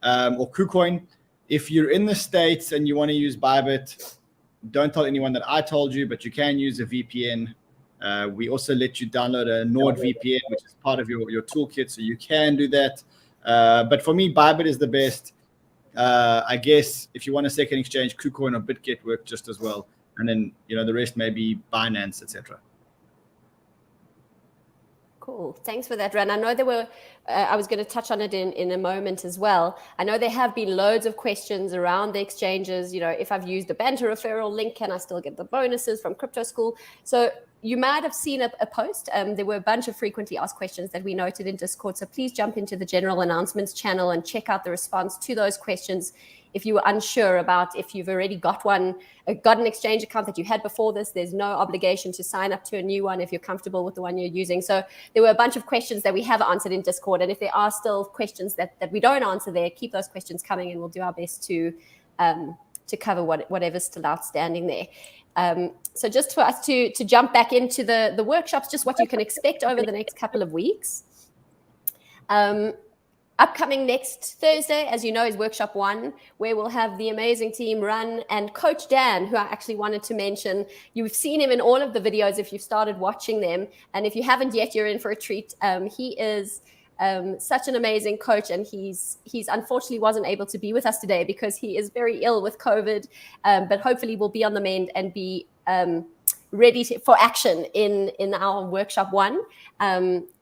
or KuCoin. If you're in the States and you want to use Bybit, don't tell anyone that I told you, but you can use a VPN. We also let you download a NordVPN, which is part of your toolkit, so you can do that. But for me, Bybit is the best. I guess if you want a second exchange, KuCoin or BitGet work just as well. And then, the rest may be Binance, etc. Cool. Thanks for that, Ran. I know there were, I was going to touch on it in a moment as well. I know there have been loads of questions around the exchanges. If I've used the Banter referral link, can I still get the bonuses from Crypto School? So you might have seen a post. There were a bunch of frequently asked questions that we noted in Discord. So please jump into the general announcements channel and check out the response to those questions. If you were unsure about if you've already got an exchange account that you had before this, there's no obligation to sign up to a new one if you're comfortable with the one you're using. So there were a bunch of questions that we have answered in Discord. And if there are still questions that we don't answer there, keep those questions coming and we'll do our best to cover whatever's still outstanding there. So just for us to jump back into the workshops, just what you can expect over the next couple of weeks. Upcoming next Thursday, as you know, is Workshop 1, where we'll have the amazing team Run and Coach Dan, who I actually wanted to mention. You've seen him in all of the videos if you've started watching them. And if you haven't yet, you're in for a treat. He is such an amazing coach, and he's unfortunately wasn't able to be with us today because he is very ill with COVID, but hopefully will be on the mend and be ready for action in our Workshop 1.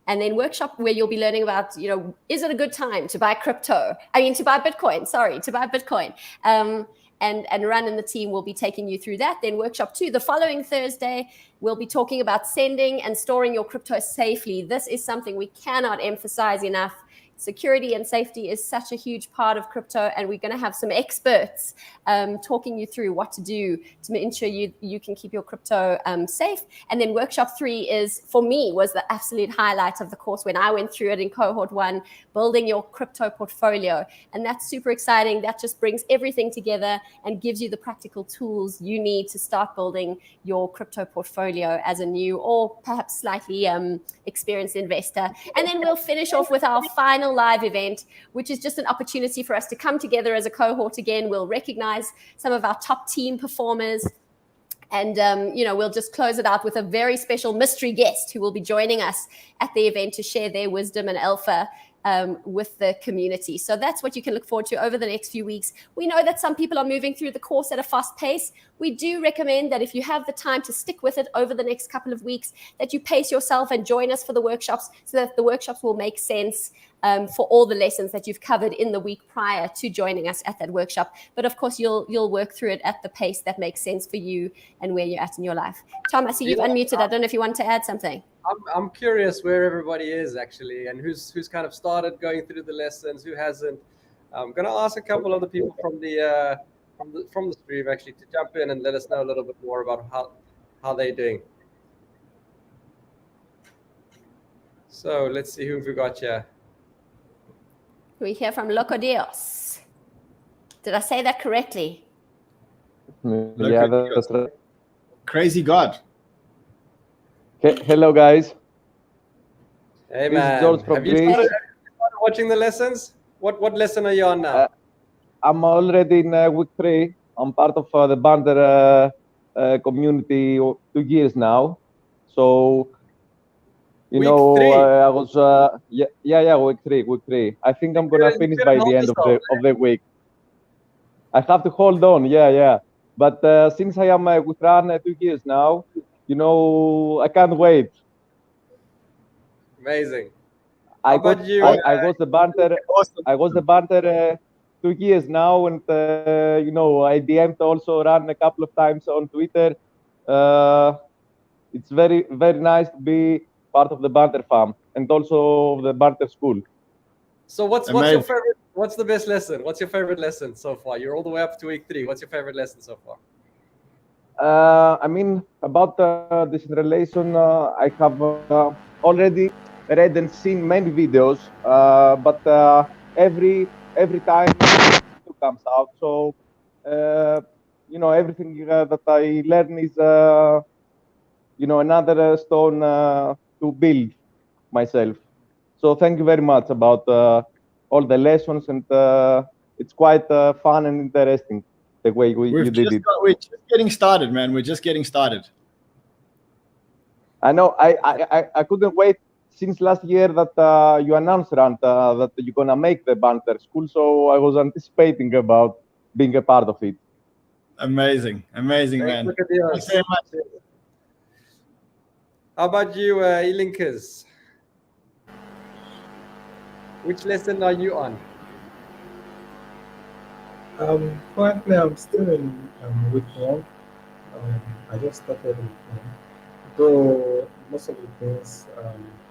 And then workshop where you'll be learning about, is it a good time to buy to buy Bitcoin? And Run and the team will be taking you through that. Then workshop 2, the following Thursday, we'll be talking about sending and storing your crypto safely. This is something we cannot emphasize enough. Security and safety is such a huge part of crypto, and we're going to have some experts talking you through what to do to ensure you can keep your crypto safe. And then workshop 3 was the absolute highlight of the course when I went through it in cohort 1, building your crypto portfolio. And that's super exciting. That just brings everything together and gives you the practical tools you need to start building your crypto portfolio as a new or perhaps slightly experienced investor. And then we'll finish off with our final live event, which is just an opportunity for us to come together as a cohort again. We'll recognize some of our top team performers, and we'll just close it out with a very special mystery guest who will be joining us at the event to share their wisdom and alpha with the community. So that's what you can look forward to over the next few weeks. We know that some people are moving through the course at a fast pace. We do recommend that if you have the time to stick with it over the next couple of weeks, that you pace yourself and join us for the workshops, so that the workshops will make sense for all the lessons that you've covered in the week prior to joining us at that workshop. But of course, you'll work through it at the pace that makes sense for you and where you're at in your life. Tom, I see you've unmuted. I don't know if you want to add something. I'm curious where everybody is actually, and who's kind of started going through the lessons, who hasn't. I'm going to ask a couple of the people from the stream actually to jump in and let us know a little bit more about how they're doing. So let's see who we got here. We hear from Loco Dios. Did I say that correctly? Yeah, that's right. Crazy God. Hello, guys. Hey, This man. is George from Have you Greece. started watching the lessons? What lesson are you on now? I'm already in week 3. I'm part of the Banter community 2 years now. So, you Week know, 3? I was week 3. I think I'm gonna finish by the end of the week. I have to hold on. Yeah. But since I am with Ran 2 years now, you know, I can't wait. Amazing. I about got you? I was the Banter. Awesome. I was the Banter 2 years now, and you know, I DM'd also Ran a couple of times on Twitter. It's very nice to be part of the Banter fam and also the Banter school. So what's your favorite? What's the best lesson? What's your favorite lesson so far? You're all the way up to week 3. What's your favorite lesson so far? I mean, about decentralization, I have already read and seen many videos, but every time it comes out, so you know, everything that I learn is you know, another stone to build myself. So thank you very much about all the lessons, and it's quite fun and interesting the way you did it. We're just getting started, man. We're just getting started. I know. I couldn't wait since last year that you announced, Rand, that you're gonna make the Banter school. So I was anticipating about being a part of it. Amazing, man. Look at yours. Thanks very much. How about you, E-Linkers? Which lesson are you on? Currently, I'm still in week 1. I just started week 1. Though most of the things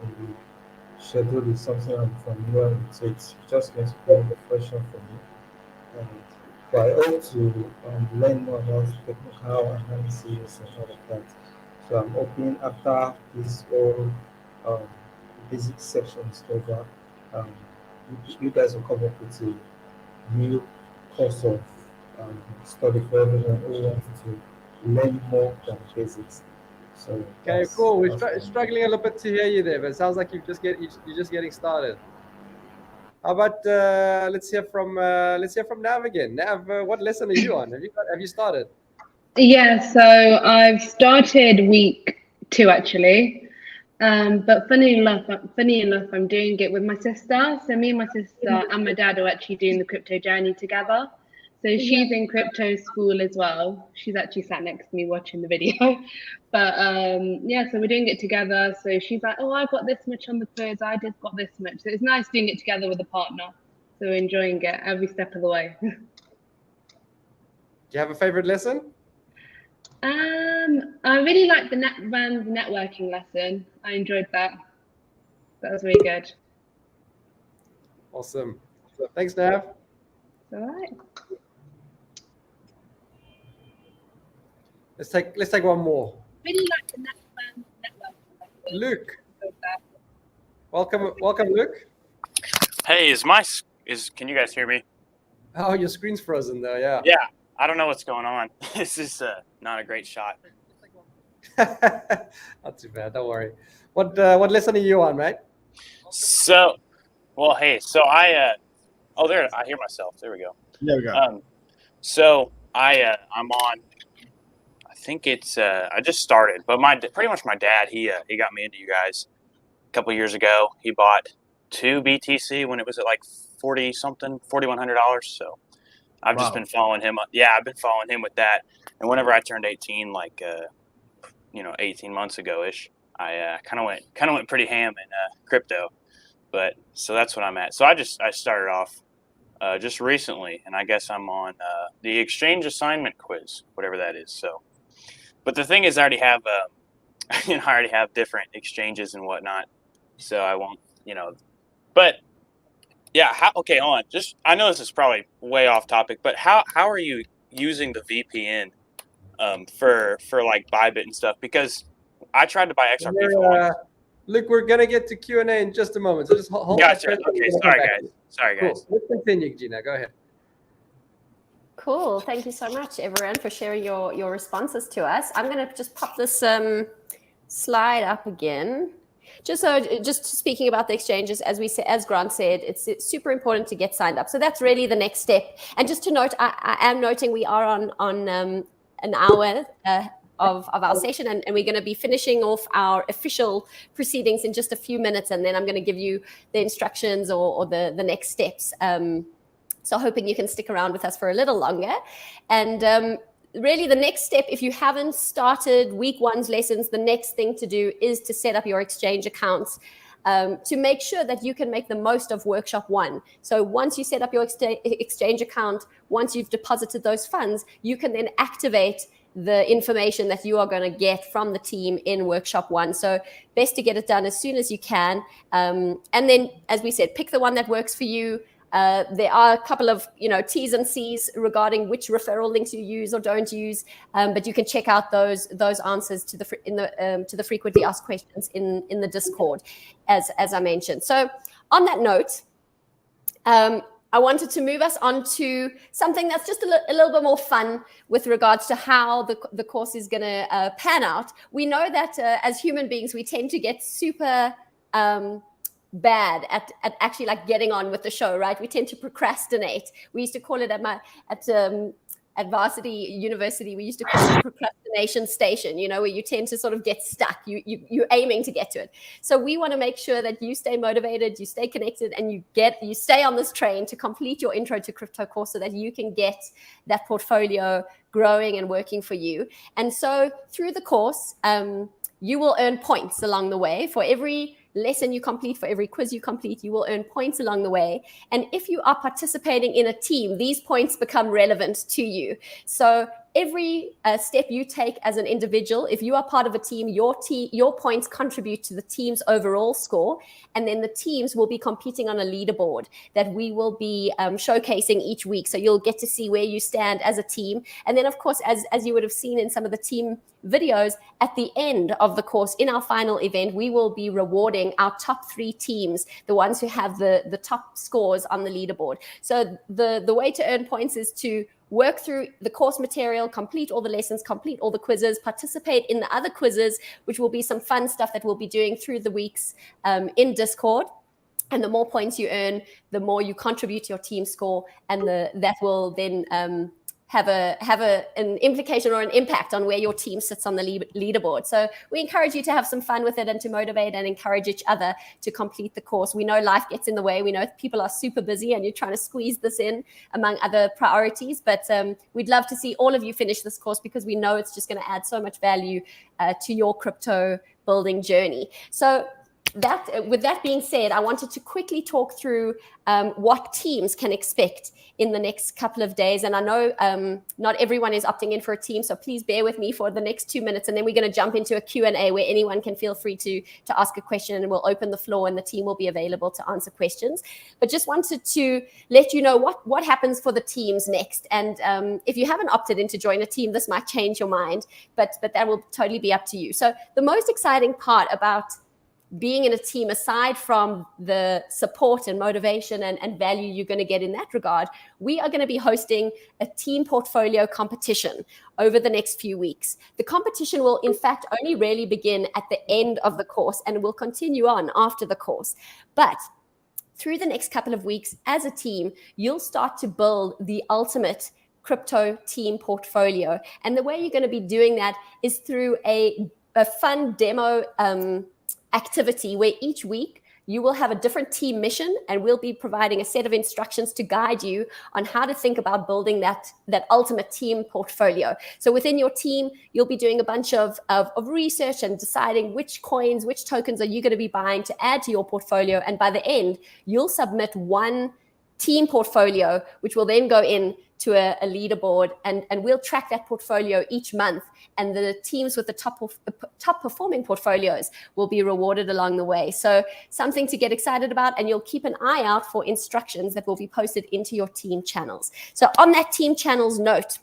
in the schedule is something I'm familiar with, so it's just going to be a refresher for me. But I hope to learn more about technical analysis and all of that. So I'm hoping after this whole basic section is over, you guys will come up with a new course of study for everyone who wants to learn more than basics. So okay, cool. We're struggling a little bit to hear you there, but it sounds like you're just getting started. How about let's hear from Nav again. Nav, what lesson are you on? Have you started? Yeah, so I've started week 2 actually. But funny enough, I'm doing it with my sister. So me and my sister and my dad are actually doing the crypto journey together. So she's in crypto school as well. She's actually sat next to me watching the video. But yeah, so we're doing it together. So she's like, oh, I've got this much on the quiz. I just got this much. So it's nice doing it together with a partner. So we're enjoying it every step of the way. Do you have a favorite lesson? I really liked the networking lesson. I enjoyed that. That was really good. Awesome. Thanks, Nav. All right. Let's take one more. Really liked the networking lesson. Luke. Welcome, Luke. Hey, can you guys hear me? Oh, your screen's frozen though. Yeah. Yeah. I don't know what's going on. This is not a great shot. Not too bad. Don't worry. What lesson are you on, mate? So, well, hey. So I there. I hear myself. There we go. There we go. So I'm on. I think it's. I just started, but pretty much my dad. He got me into you guys a couple years ago. He bought 2 BTC when it was at like 40 something, $4,100. So I've just Wow. been following him. Yeah, I've been following him with that. And whenever I turned 18, like 18 months ago ish, I kind of went pretty ham in crypto. But so that's what I'm at. So I started off just recently, and I guess I'm on the exchange assignment quiz, whatever that is. So, but the thing is, I already have I already have different exchanges and whatnot, so I won't, But yeah, okay, hold on. Just I know this is probably way off topic, but how are you using the VPN for like Bybit and stuff? Because I tried to buy XRP for once. Look, we're gonna get to Q&A in just a moment, so just hold on. Gotcha. Okay, sorry guys. Cool. Let's continue, Gina. Go ahead. Cool. Thank you so much, everyone, for sharing your responses to us. I'm going to just pop this slide up again. Just speaking about the exchanges, as Grant said, it's super important to get signed up. So that's really the next step. And just to note, I am noting we are on an hour of our session, and we're going to be finishing off our official proceedings in just a few minutes, and then I'm going to give you the instructions or the next steps. So hoping you can stick around with us for a little longer. And really the next step, if you haven't started week one's lessons, the next thing to do is to set up your exchange accounts to make sure that you can make the most of workshop one. So once you set up your exchange account, once you've deposited those funds, you can then activate the information that you are going to get from the team in workshop one. So best to get it done as soon as you can. And then, as we said, pick the one that works for you. There are a couple of T's and C's regarding which referral links you use or don't use, but you can check out those answers to the frequently asked questions in the Discord, as I mentioned. So on that note, I wanted to move us on to something that's just a little bit more fun with regards to how the course is going to pan out. We know that as human beings, we tend to get super bad at actually like getting on with the show, right? We tend to procrastinate. We used to call it at Varsity University, we used to call it the procrastination station, where you tend to sort of get stuck. You're aiming to get to it. So we want to make sure that you stay motivated, you stay connected, and you stay on this train to complete your intro to crypto course so that you can get that portfolio growing and working for you. And so through the course, you will earn points along the way. For every lesson you complete, for every quiz you complete, you will earn points along the way. And if you are participating in a team, these points become relevant to you. So every step you take as an individual, if you are part of a team, your points contribute to the team's overall score. And then the teams will be competing on a leaderboard that we will be showcasing each week. So you'll get to see where you stand as a team. And then, of course, as you would have seen in some of the team videos, at the end of the course, in our final event, we will be rewarding our top 3 teams, the ones who have the top scores on the leaderboard. So the way to earn points is to work through the course material, complete all the lessons, complete all the quizzes, participate in the other quizzes, which will be some fun stuff that we'll be doing through the weeks in Discord. And the more points you earn, the more you contribute to your team score, and that will then have an implication or an impact on where your team sits on the leaderboard. So we encourage you to have some fun with it and to motivate and encourage each other to complete the course. We know life gets in the way. We know people are super busy and you're trying to squeeze this in among other priorities, but we'd love to see all of you finish this course because we know it's just going to add so much value to your crypto building journey. So with that being said, I wanted to quickly talk through what teams can expect in the next couple of days. And I know not everyone is opting in for a team, so please bear with me for the next 2 minutes. And then we're going to jump into a Q&A where anyone can feel free to ask a question, and we'll open the floor and the team will be available to answer questions. But just wanted to let you know what happens for the teams next. And if you haven't opted in to join a team, this might change your mind, but that will totally be up to you. So the most exciting part about being in a team, aside from the support and motivation and value you're going to get in that regard, we are going to be hosting a team portfolio competition over the next few weeks. The competition will, in fact, only really begin at the end of the course and will continue on after the course. But through the next couple of weeks, as a team, you'll start to build the ultimate crypto team portfolio. And the way you're going to be doing that is through a fun demo activity where each week you will have a different team mission, and we'll be providing a set of instructions to guide you on how to think about building that ultimate team portfolio. So within your team, you'll be doing a bunch of research and deciding which coins, which tokens are you going to be buying to add to your portfolio. And by the end, you'll submit one team portfolio, which will then go in to a leaderboard, and we'll track that portfolio each month, and the teams with the top performing portfolios will be rewarded along the way. So something to get excited about, and you'll keep an eye out for instructions that will be posted into your team channels. So on that team channels note,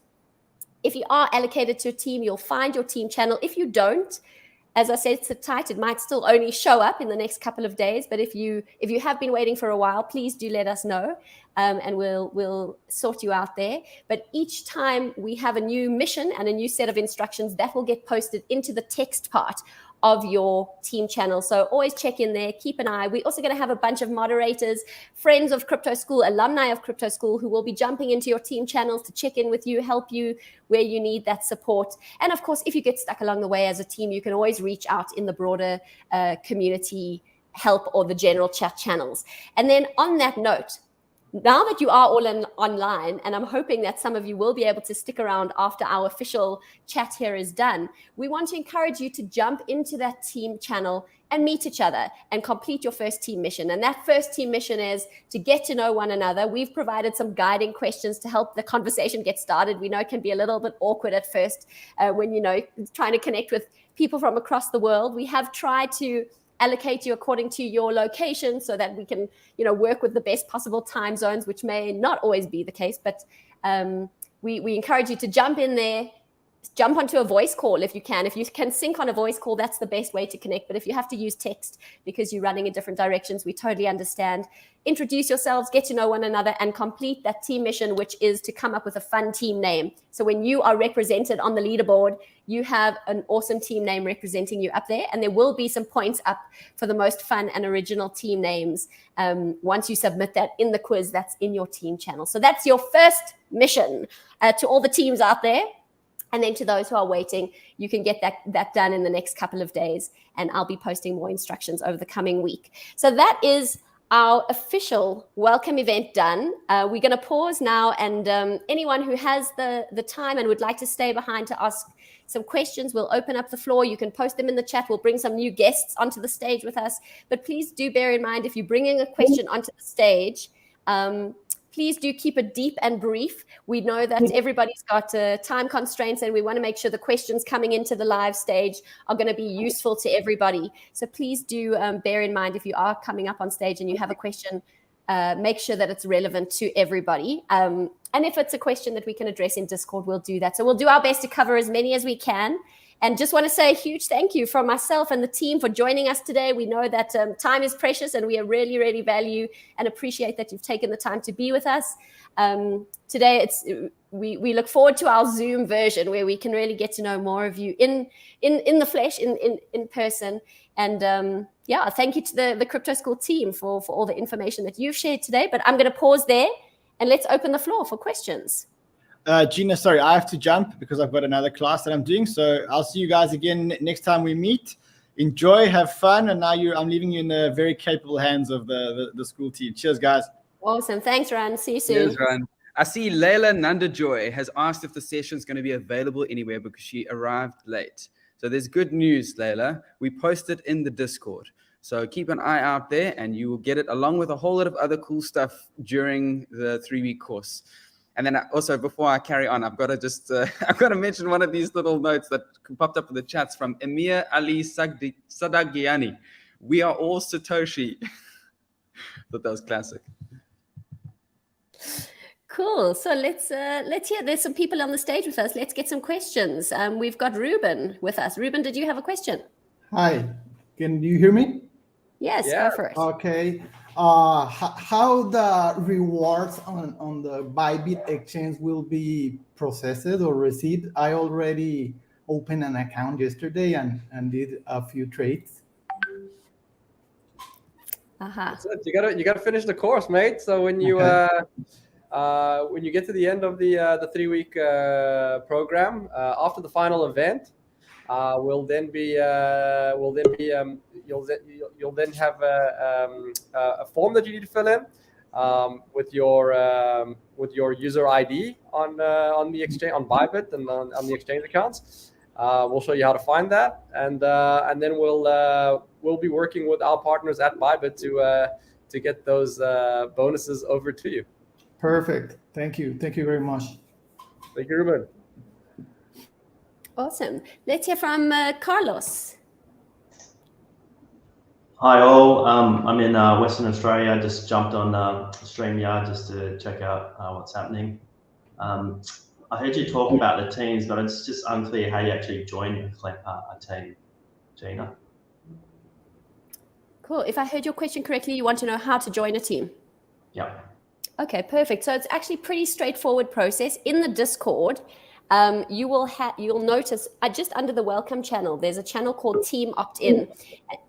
if you are allocated to a team, you'll find your team channel. If you don't, as I said, sit tight. It might still only show up in the next couple of days, but if you have been waiting for a while, please do let us know, and we'll sort you out there. But each time we have a new mission and a new set of instructions, that will get posted into the text part of your team channel. So always check in there, keep an eye. We're also going to have a bunch of moderators, friends of Crypto School, alumni of Crypto School, who will be jumping into your team channels to check in with you, help you where you need that support. And of course, if you get stuck along the way as a team, you can always reach out in the broader community help or the general chat channels. And then on that note, now that you are all online, and I'm hoping that some of you will be able to stick around after our official chat here is done, we want to encourage you to jump into that team channel and meet each other and complete your first team mission. And that first team mission is to get to know one another. We've provided some guiding questions to help the conversation get started. We know it can be a little bit awkward at first when, trying to connect with people from across the world. We have tried to allocate you according to your location so that we can, work with the best possible time zones, which may not always be the case. But we encourage you to jump in there, jump onto a voice call if you can. If you can sync on a voice call, that's the best way to connect. But if you have to use text because you're running in different directions, we totally understand. Introduce yourselves, get to know one another, and complete that team mission, which is to come up with a fun team name. So when you are represented on the leaderboard, you have an awesome team name representing you up there, and there will be some points up for the most fun and original team names once you submit that in the quiz that's in your team channel. So that's your first mission to all the teams out there. And then to those who are waiting, you can get that done in the next couple of days, and I'll be posting more instructions over the coming week. So that is our official welcome event done. We're going to pause now, and anyone who has the time and would like to stay behind to ask some questions, we'll open up the floor. You can post them in the chat. We'll bring some new guests onto the stage with us. But please do bear in mind, if you're bringing a question onto the stage, please do keep it deep and brief. We know that everybody's got time constraints, and we want to make sure the questions coming into the live stage are going to be useful to everybody. So please do bear in mind, if you are coming up on stage and you have a question, make sure that it's relevant to everybody. And if it's a question that we can address in Discord, we'll do that. So we'll do our best to cover as many as we can. And just want to say a huge thank you from myself and the team for joining us today. We know that time is precious, and we really, really value and appreciate that you've taken the time to be with us. Today, we look forward to our Zoom version where we can really get to know more of you in the flesh, in person. And thank you to the Crypto School team for all the information that you've shared today. But I'm going to pause there, and let's open the floor for questions. Gina, sorry, I have to jump because I've got another class that I'm doing. So I'll see you guys again next time we meet. Enjoy, have fun, and now I'm leaving you in the very capable hands of the school team. Cheers, guys. Awesome. Thanks, Ran. See you soon. Cheers, Ran. I see Layla Nandajoy has asked if the session is going to be available anywhere because she arrived late. So there's good news, Layla. We posted in the Discord. So keep an eye out there, and you will get it along with a whole lot of other cool stuff during the 3-week course. And then also, before I carry on, I've got to mention one of these little notes that popped up in the chats from Emir Ali Sadagiani. We are all Satoshi. Thought that was classic. Cool. So let's hear. There's some people on the stage with us. Let's get some questions. We've got Ruben with us. Ruben, did you have a question? Hi. Can you hear me? Yes, go for it. Okay. How the rewards on the Bybit exchange will be processed or received? I already opened an account yesterday and did a few trades. You gotta finish the course, mate. So when you when you get to the end of the 3-week program, after the final event, will then be you'll then have a form that you need to fill in with your user ID on the exchange, on Bybit, and on the exchange accounts. We'll show you how to find that, and then we'll be working with our partners at Bybit to get those bonuses over to you. Perfect. Thank you. Thank you very much. Thank you, Ruben. Awesome. Let's hear from Carlos. Hi all, I'm in Western Australia. I just jumped on StreamYard just to check out what's happening. I heard you talk about the teams, but it's just unclear how you actually join a team, Gina. Cool. If I heard your question correctly, you want to know how to join a team? Yeah. Okay, perfect. So it's actually pretty straightforward process. In the Discord, you'll notice just under the welcome channel, there's a channel called Team Opt-in,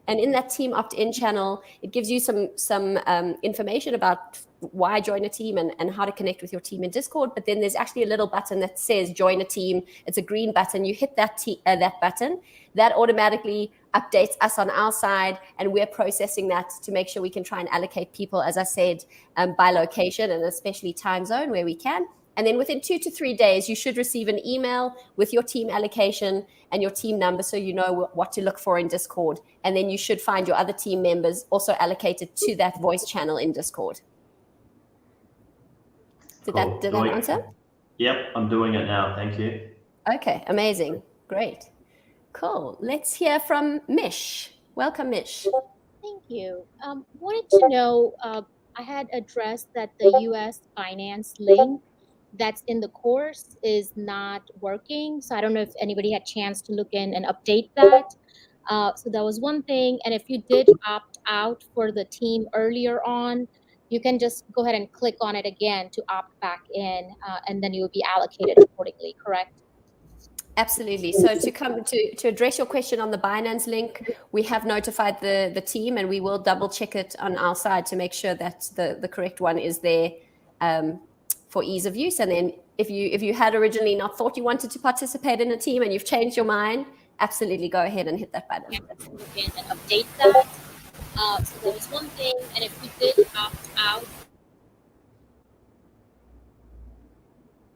and in that Team Opt-in channel, it gives you some information about why join a team and how to connect with your team in Discord. But then there's actually a little button that says join a team. It's a green button. You hit that button, that automatically updates us on our side, and we're processing that to make sure we can try and allocate people, as I said, by location and especially time zone where we can. And then within 2 to 3 days, you should receive an email with your team allocation and your team number, so you know what to look for in Discord. And then you should find your other team members also allocated to that voice channel in Discord. Did that answer? Yep, I'm doing it now. Thank you. Okay, amazing. Great. Cool. Let's hear from Mish. Welcome, Mish. Thank you. Wanted to know, I had addressed that the US Finance link that's in the course is not working. So I don't know if anybody had a chance to look in and update that. So that was one thing. And if you did opt out for the team earlier on, you can just go ahead and click on it again to opt back in, and then you will be allocated accordingly, correct? Absolutely. So to address your question on the Binance link, we have notified the team, and we will double check it on our side to make sure that the correct one is there for ease of use. And then if you had originally not thought you wanted to participate in a team and you've changed your mind, absolutely go ahead and hit that button. And update that. So there was one thing, and if you did opt out.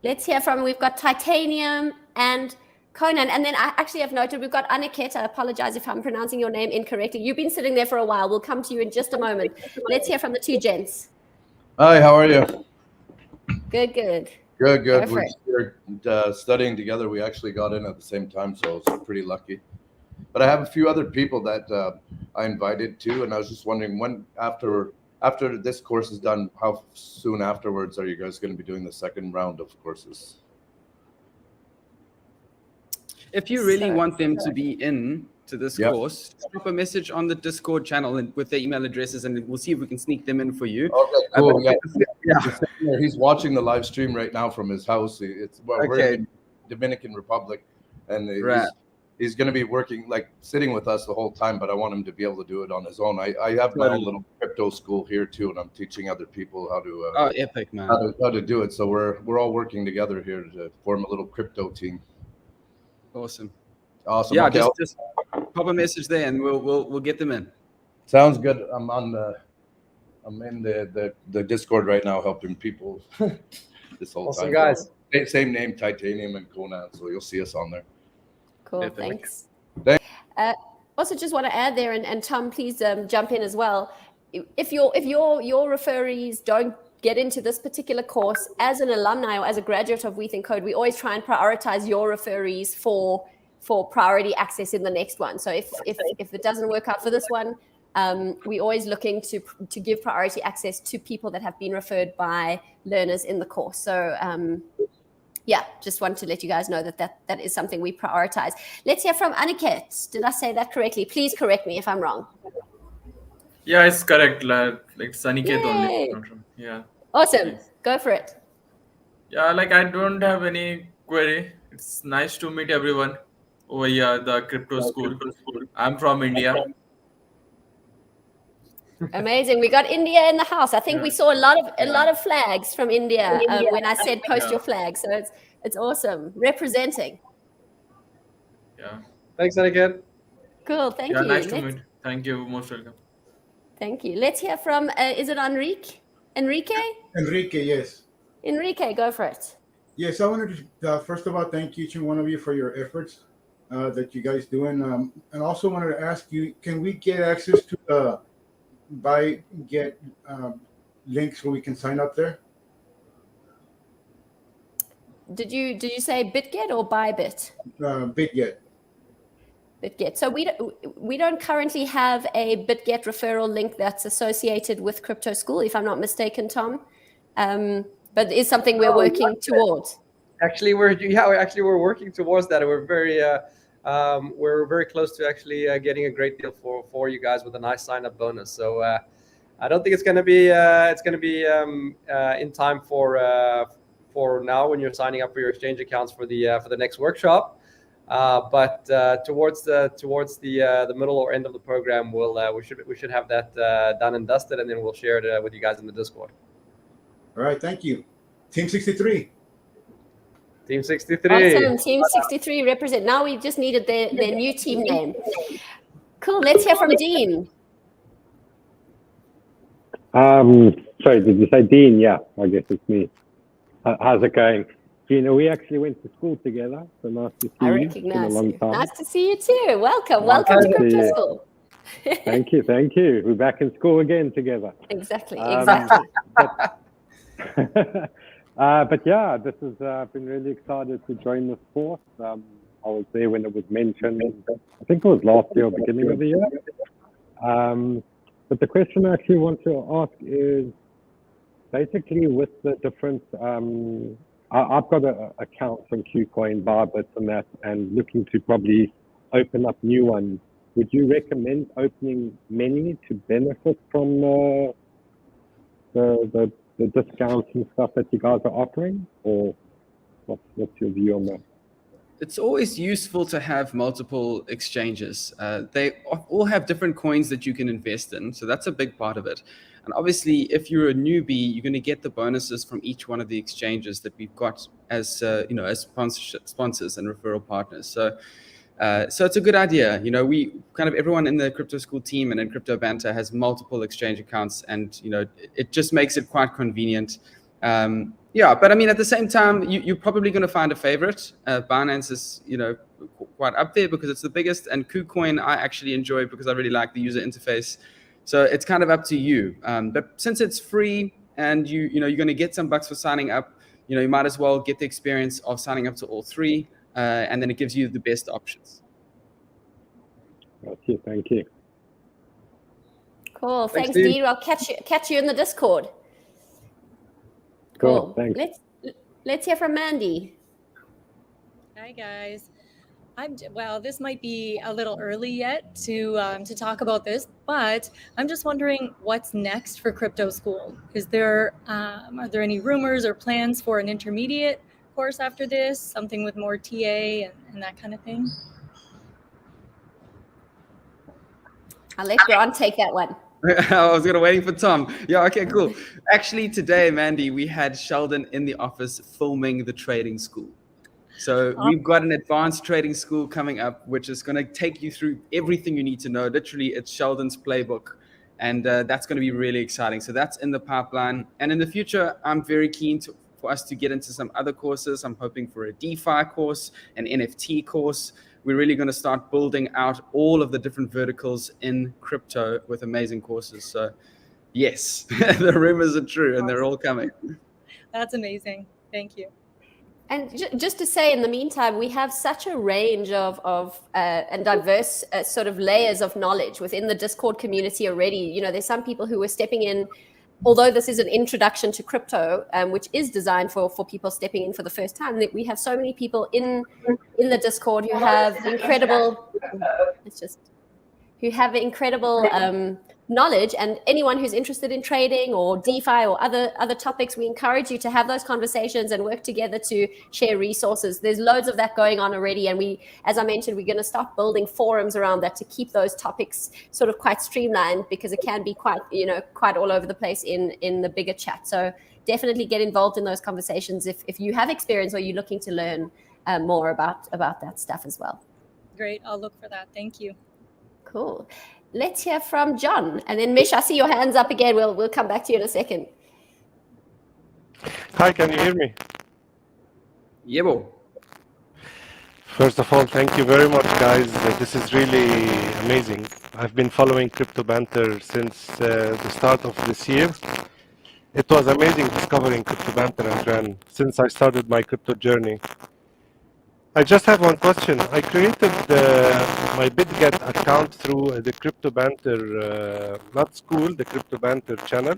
Let's hear from, we've got Titanium and Conan, and then I actually have noted we've got Aniket. I apologize if I'm pronouncing your name incorrectly. You've been sitting there for a while. We'll come to you in just a moment. Let's hear from the two gents. Hi, how are you? Good, good. Good, Go good. for We're studying together. We actually got in at the same time, so I was pretty lucky. But I have a few other people that I invited too, and I was just wondering when after this course is done, how soon afterwards are you guys going to be doing the second round of courses? If you really want them to be in to this course, drop a message on the Discord channel and with their email addresses, and we'll see if we can sneak them in for you. Okay, cool. Yeah. He's watching the live stream right now from his house. We're in Dominican Republic, and he's going to be working, sitting with us the whole time, but I want him to be able to do it on his own. I have my own little crypto school here too, and I'm teaching other people how to epic, man. how to do it. So we're all working together here to form a little crypto team. Awesome. Awesome. Yeah, Okay, just pop a message there, and we'll get them in. sounds good. I'm in the Discord right now helping people this whole Awesome, time. guys. Same name, Titanium and Conan, so you'll see us on there. Cool, Yeah, thanks. Thanks. Also, just want to add there, and Tom, please jump in as well. If your referees don't get into this particular course, as an alumni or as a graduate of We Think Code, we always try and prioritize your referees for priority access in the next one. So if it doesn't work out for this one, we're always looking to give priority access to people that have been referred by learners in the course. So yeah, just wanted to let you guys know that is something we prioritize. Let's hear from Aniket. Did I say that correctly? Please correct me if I'm wrong. Yeah, it's correct. It's Aniket Yay. only. Yeah. Awesome. Go for it. Yeah, I don't have any query. It's nice to meet everyone over here, the crypto school. I'm from India. Amazing. We got India in the house. I think we saw a lot of flags from India when I said post your flag. So it's awesome. Representing. Yeah. Thanks, Aniket. Cool. Thank Yeah, you. nice to meet. Thank you. Most welcome. Thank you. Let's hear from, is it Enrique? Enrique, yes. Enrique, go for it. Yes, I wanted to first of all thank each and one of you for your efforts that you guys doing, and also wanted to ask you, can we get access to the get links where we can sign up there? Did you say BitGet or Bybit? BitGet. BitGet. So we don't currently have a BitGet referral link that's associated with Crypto School, if I'm not mistaken, Tom. But it's something we're working towards. Actually, we're working towards that. We're very close to actually getting a great deal for you guys with a nice sign-up bonus. So I don't think it's going to be in time for now when you're signing up for your exchange accounts for the next workshop. But towards the middle or end of the program, we should have that done and dusted, and then we'll share it with you guys in the Discord. All right, thank you. Team 63. Team 63. Awesome. Team 63 represent. Now we just needed their new team name. Cool. Let's hear from Dean. Sorry, did you say Dean? Yeah, I guess it's me. How's it going? Gina, we actually went to school together, so nice to see you. I recognize you. you. Nice to see you too. Welcome to Crypto School. Thank you. We're back in school again together. Exactly. But yeah, this has been really excited to join this course. I was there when it was mentioned. I think it was last year or beginning of the year. But the question I actually want to ask is basically with the different. I've got accounts on KuCoin, Bybit, and that, and looking to probably open up new ones. Would you recommend opening many to benefit from the discounts and stuff that you guys are offering, or what's your view on that? It's always useful to have multiple exchanges. They all have different coins that you can invest in, so that's a big part of it. And obviously, if you're a newbie, you're going to get the bonuses from each one of the exchanges that we've got as as sponsors and referral partners. So it's a good idea. We kind of everyone in the Crypto School team and in Crypto Banter has multiple exchange accounts, and it just makes it quite convenient. But I mean, at the same time, you're probably going to find a favorite. Binance is quite up there because it's the biggest, and KuCoin I actually enjoy because I really like the user interface. So it's kind of up to you. But since it's free and you're going to get some bucks for signing up, you might as well get the experience of signing up to all three. And then it gives you the best options. Thank you. Cool. Thanks, Dean. I'll catch you in the Discord. Cool. Thanks. Let's hear from Mandy. Hi, guys. Well, this might be a little early yet to talk about this, but I'm just wondering what's next for Crypto School. Are there any rumors or plans for an intermediate course after this, something with more TA and that kind of thing? I'll let Grant take that one. I was waiting for Tom. Yeah, okay, cool. Actually, today, Mandy, we had Sheldon in the office filming the trading school. So we've got an advanced trading school coming up, which is going to take you through everything you need to know. Literally, it's Sheldon's playbook. And that's going to be really exciting. So that's in the pipeline. And in the future, I'm very keen for us to get into some other courses. I'm hoping for a DeFi course, an NFT course. We're really going to start building out all of the different verticals in crypto with amazing courses. So yes, the rumors are true and they're all coming. That's amazing. Thank you. And just to say, in the meantime, we have such a range of and diverse sort of layers of knowledge within the Discord community already. There's some people who are stepping in, although this is an introduction to crypto, which is designed for people stepping in for the first time. That we have so many people in the Discord who have incredible, knowledge, and anyone who's interested in trading or DeFi or other topics, we encourage you to have those conversations and work together to share resources. There's loads of that going on already, and as I mentioned, we're going to start building forums around that to keep those topics sort of quite streamlined, because it can be quite all over the place in the bigger chat. So definitely get involved in those conversations if you have experience or you're looking to learn more about that stuff as well. Great. I'll look for that. Thank you. Cool. Let's hear from John, and then Mish, I see your hands up again. We'll come back to you in a second. Hi, can you hear me? Yeah, bro. First of all, thank you very much, guys. This is really amazing. I've been following Crypto Banter since the start of this year. It was amazing discovering Crypto Banter and Ran since I started my crypto journey. I just have one question. I created my BitGet account through the Crypto Banter, not school, the Crypto Banter channel,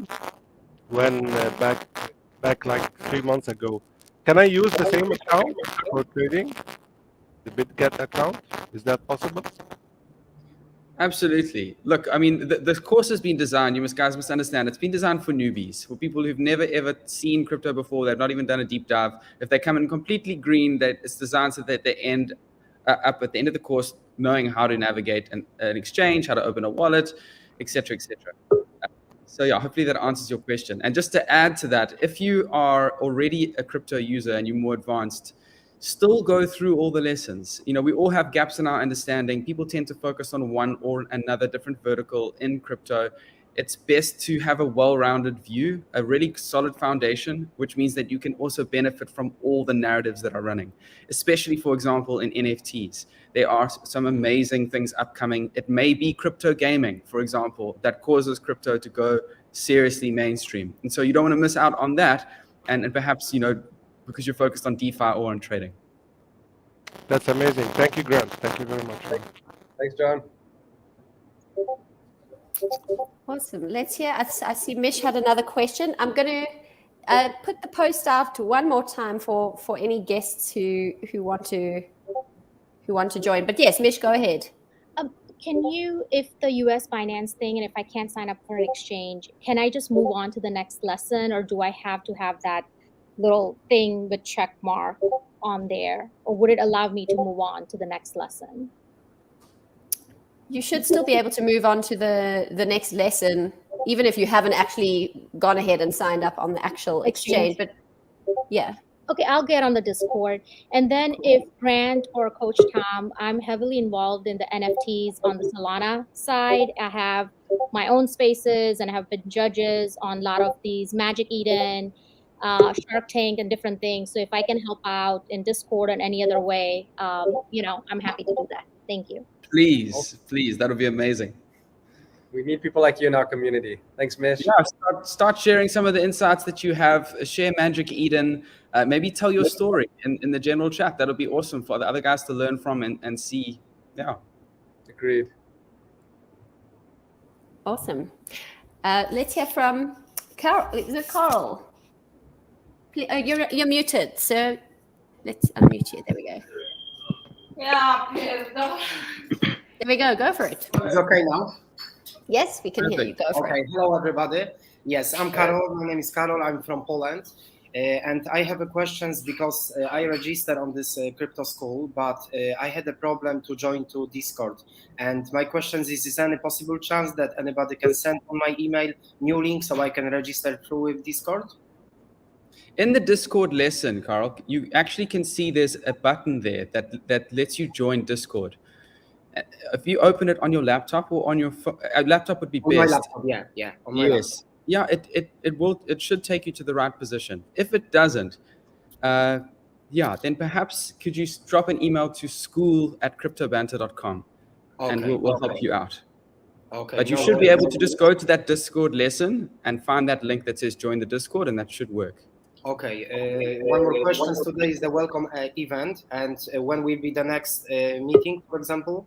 when back like 3 months ago. Can I use the same account for trading? The BitGet account? Is that possible? Absolutely. Look, I mean, the course has been designed, guys must understand, it's been designed for newbies, for people who've never ever seen crypto before, they've not even done a deep dive. If they come in completely green, that it's designed so that they end up at the end of the course knowing how to navigate an exchange, how to open a wallet, etc., etc. So yeah, hopefully that answers your question. And just to add to that, if you are already a crypto user and you're more advanced, still go through all the lessons. We all have gaps in our understanding. People tend to focus on one or another different vertical in crypto. It's best to have a well-rounded view, a really solid foundation, which means that you can also benefit from all the narratives that are running, especially, for example, in NFTs. There are some amazing things upcoming. It may be crypto gaming, for example, that causes crypto to go seriously mainstream. And so you don't want to miss out on that. And perhaps, because you're focused on DeFi or on trading. That's amazing. Thank you, Grant. Thank you very much. Thanks, John. Awesome. Let's hear. I see Mish had another question. I'm going to put the post out one more time for any guests who want to join. But yes, Mish, go ahead. Can you, if the US Binance thing, and if I can't sign up for an exchange, can I just move on to the next lesson, or do I have to have that little thing with check mark on there, or would it allow me to move on to the next lesson? You should still be able to move on to the next lesson, even if you haven't actually gone ahead and signed up on the actual exchange. But yeah. Okay, I'll get on the Discord. And then if Grant or Coach Tom, I'm heavily involved in the NFTs on the Solana side. I have my own spaces and I have been judges on a lot of these Magic Eden, Shark Tank, and different things. So if I can help out in Discord in any other way, I'm happy to do that. Thank you. Please, that would be amazing. We need people like you in our community. Thanks, Mish. Yeah, start sharing some of the insights that you have. Share Magic Eden. Maybe tell your story in the general chat. That'll be awesome for the other guys to learn from and see. Yeah. Agreed. Awesome. Let's hear from Carl. Is it Carl? You're muted, so let's unmute you. There we go. Yeah, please. There we go. Go for it. It's okay now? Yes, we can hear you. Go for it. Okay. Hello, everybody. Yes, I'm Karol. My name is Karol. I'm from Poland. And I have a questions because I registered on this crypto school, but I had a problem to join to Discord. And my question is there any possible chance that anybody can send on my email new link so I can register through with Discord? In the Discord lesson, Carl, you actually can see there's a button there that lets you join Discord. If you open it on your laptop or on your phone, laptop would be best. On my laptop, yeah. On my laptop. Yeah, it should take you to the right position. If it doesn't, then perhaps could you drop an email to school@cryptobanter.com and we'll help you out. Okay. But you should be able to just go to that Discord lesson and find that link that says join the Discord, and that should work. Okay. One more question. Today is the welcome event, and when will be the next meeting, for example?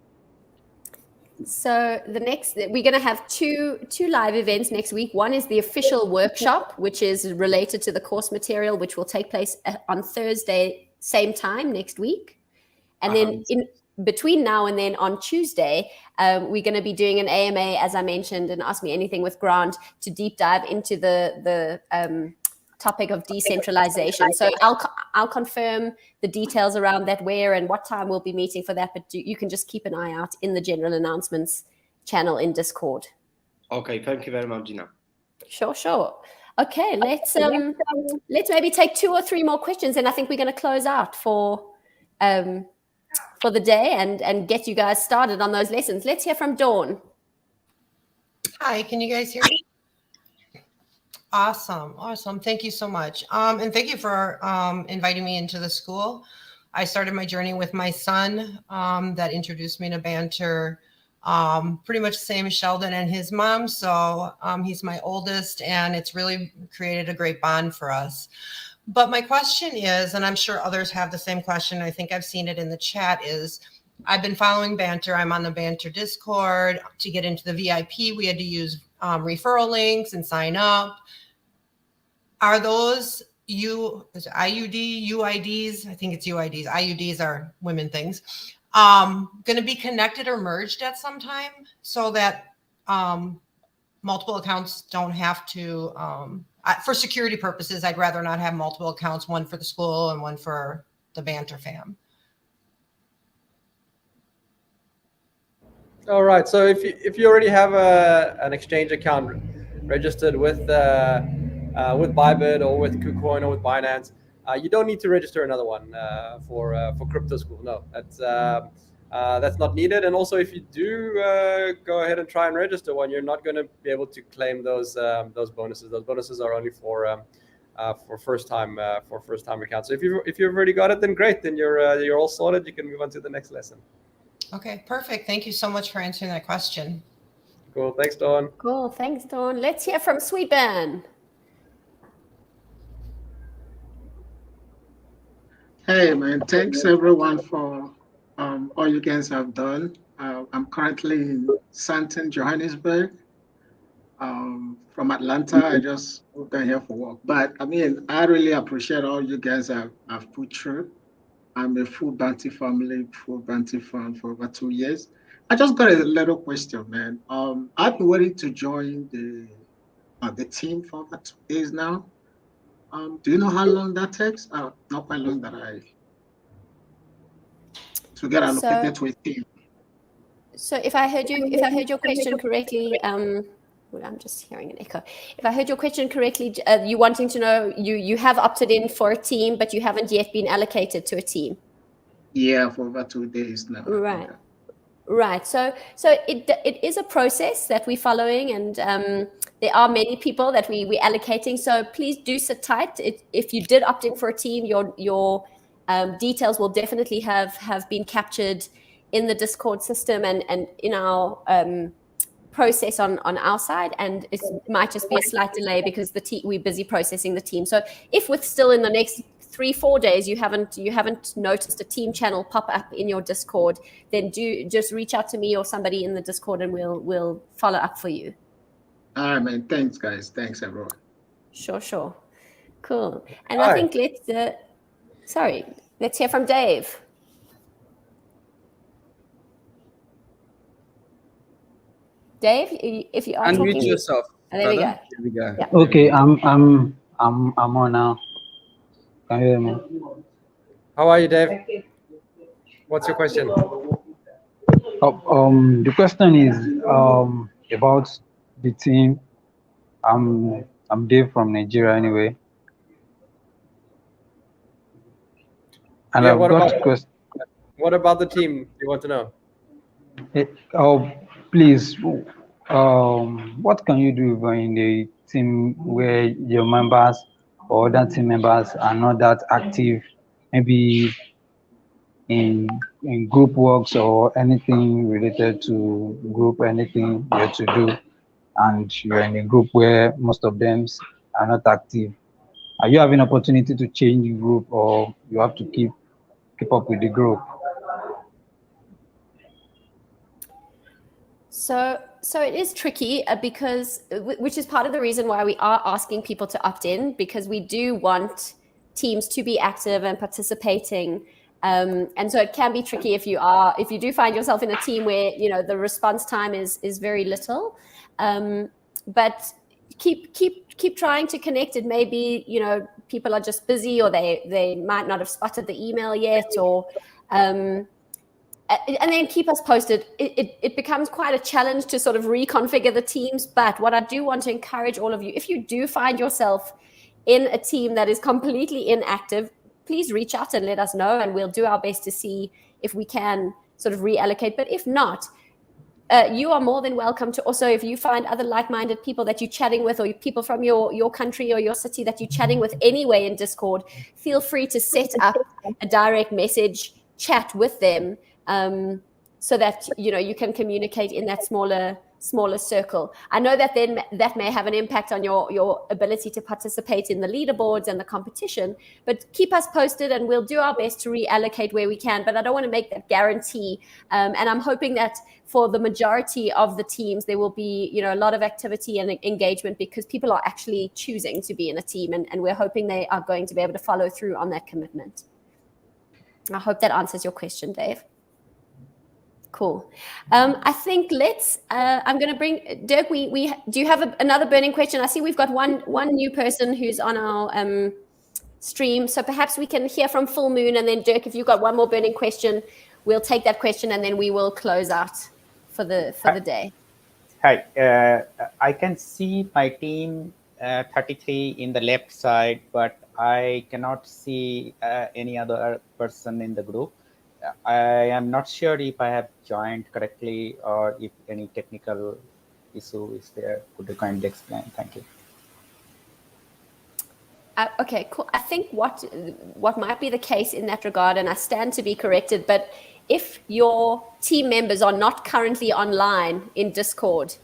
So we're going to have two live events next week. One is the official workshop, which is related to the course material, which will take place on Thursday, same time next week. And then in between now and then on Tuesday, we're going to be doing an AMA, as I mentioned, and Ask Me Anything with Grant to deep dive into the topic of decentralization. So I'll confirm the details around that, where and what time we'll be meeting for that, but you can just keep an eye out in the general announcements channel in Discord. Okay, thank you very much, Gina. Sure. Okay, let's maybe take 2 or 3 more questions, and I think we're going to close out for the day and get you guys started on those lessons. Let's hear from Dawn. Hi, can you guys hear me? Awesome. Thank you so much. And thank you for inviting me into the school. I started my journey with my son that introduced me to banter. Pretty much the same as Sheldon and his mom. So he's my oldest, and it's really created a great bond for us. But my question is, and I'm sure others have the same question, I think I've seen it in the chat, is I've been following Banter. I'm on the Banter Discord. To get into the VIP, we had to use referral links and sign up. Are those UIDs? I think it's UIDs. IUDs are women things. Going to be connected or merged at some time so that multiple accounts don't have to, for security purposes, I'd rather not have multiple accounts, one for the school and one for the Banter fam. All right. So if you already have an exchange account registered with Bybit or with KuCoin or with Binance, you don't need to register another one for Crypto School. No, that's not needed. And also, if you do go ahead and try and register one, you're not going to be able to claim those bonuses. Those bonuses are only for first time accounts. So if you've already got it, then great. Then you're all sorted. You can move on to the next lesson. Okay, perfect. Thank you so much for answering that question. Cool. Thanks, Dawn. Cool. Thanks, Dawn. Let's hear from Sweetburn. Hey, man. Thanks, everyone, for all you guys have done. I'm currently in Santon, Johannesburg. From Atlanta. I just moved down here for work. But, I mean, I really appreciate all you guys have put through. I'm a full Bounty family, full Bounty fan for over 2 years. I just got a little question, man. I've been waiting to join the team for over 2 days now. Do you know how long that takes? Not quite long to get allocated to a team. So if I heard your question correctly, well, I'm just hearing an echo. If I heard your question correctly, you wanting to know you have opted in for a team, but you haven't yet been allocated to a team. Yeah, for over 2 days now. Right. Right. So it is a process that we're following, and there are many people that we're allocating. So please do sit tight. If you did opt in for a team, your details will definitely have been captured in the Discord system and in our process on our side, and it might just be a slight delay because we're busy processing the team. So if with still in the next 3-4 days you haven't noticed a team channel pop up in your Discord, then do just reach out to me or somebody in the Discord and we'll follow up for you. All right, man. Thanks, guys. Thanks, everyone. Sure. Cool. And I think let's hear from Dave. Dave, if you are unmute talking, yourself. There we go. There we go. Yeah. Okay, I'm on now. Can you hear me? How are you, Dave? What's your question? The question is about the team. I'm Dave from Nigeria anyway. And Yeah, I've got a question. What about the team you want to know? Please, what can you do in the team where your members or other team members are not that active, maybe in group works or anything related to group, anything you have to do, and you're in a group where most of them are not active? Are you having opportunity to change the group, or you have to keep up with the group? So it is tricky which is part of the reason why we are asking people to opt in, because we do want teams to be active and participating. And so it can be tricky if you do find yourself in a team where the response time is very little. But keep trying to connect. It may be people are just busy, or they might not have spotted the email yet, or and then keep us posted. It becomes quite a challenge to sort of reconfigure the teams. But what I do want to encourage all of you, if you do find yourself in a team that is completely inactive, please reach out and let us know, and we'll do our best to see if we can sort of reallocate. But if not, you are more than welcome to also, if you find other like-minded people that you're chatting with, or people from your country or your city that you're chatting with anyway in Discord, feel free to set up a direct message chat with them, so that you can communicate in that smaller circle. I know that then that may have an impact on your ability to participate in the leaderboards and the competition, but keep us posted and we'll do our best to reallocate where we can. But I don't want to make that guarantee. And I'm hoping that for the majority of the teams, there will be a lot of activity and engagement, because people are actually choosing to be in a team, and we're hoping they are going to be able to follow through on that commitment. I hope that answers your question, Dave. Cool. I think I'm going to bring Dirk. Do you have another burning question? I see we've got one new person who's on our stream. So perhaps we can hear from Full Moon, and then Dirk, if you've got one more burning question, we'll take that question and then we will close out for the day. Hi, I can see my team 33 in the left side, but I cannot see any other person in the group. I am not sure if I have joined correctly or if any technical issue is there. Could you kindly explain? Thank you. Okay, cool. I think what might be the case in that regard, and I stand to be corrected, but if your team members are not currently online in Discord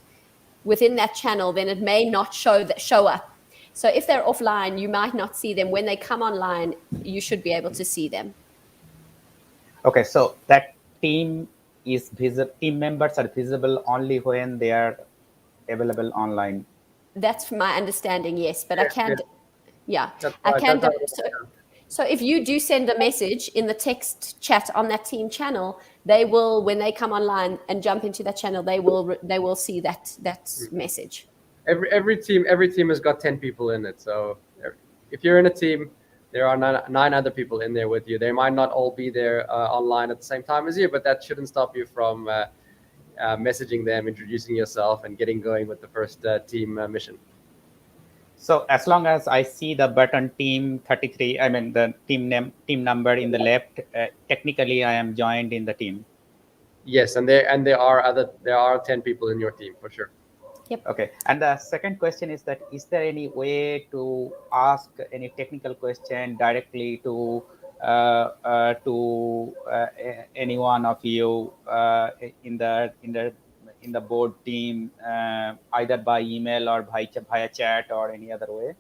within that channel, then it may not show up. So if they're offline, you might not see them. When they come online, you should be able to see them. Okay, so that team is visible. Team members are visible only when they are available online. That's my understanding, yes. But I can't. Yeah, I can't. So if you do send a message in the text chat on that team channel, they will, when they come online and jump into that channel, they will see that message. Every team has got 10 people in it. So if you're in a team, there are nine other people in there with you. They might not all be there online at the same time as you, but that shouldn't stop you from messaging them, introducing yourself, and getting going with the first team mission. So as long as I see the button team 33, I mean the team number in the left, technically I am joined in the team. Yes, and there are 10 people in your team for sure. Yep. Okay. And the second question is that, is there any way to ask any technical question directly to any one of you in the board team, either by email or via chat or any other way?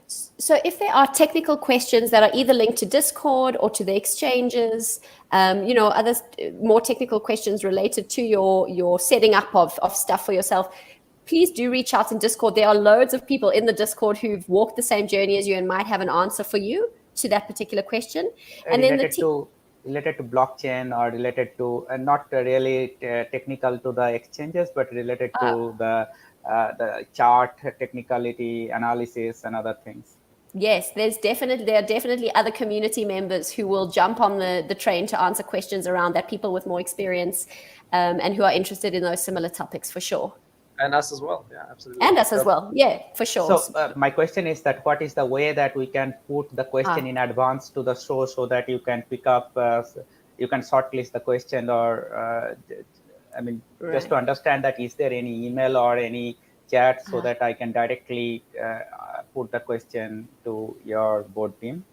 So if there are technical questions that are either linked to Discord or to the exchanges, other more technical questions related to your setting up of stuff for yourself, please do reach out in Discord. There are loads of people in the Discord who've walked the same journey as you and might have an answer for you to that particular question. And related to blockchain, or related to not really technical to the exchanges, but related to the chart technicality analysis and other things. Yes, there are definitely other community members who will jump on the train to answer questions around that, people with more experience and who are interested in those similar topics for sure. And us as well, yeah, absolutely. And us as well, yeah, for sure. So my question is that, what is the way that we can put the question in advance to the show so that you can pick up, you can shortlist the question, or just to understand that, is there any email or any chat so that I can directly put the question to your board team?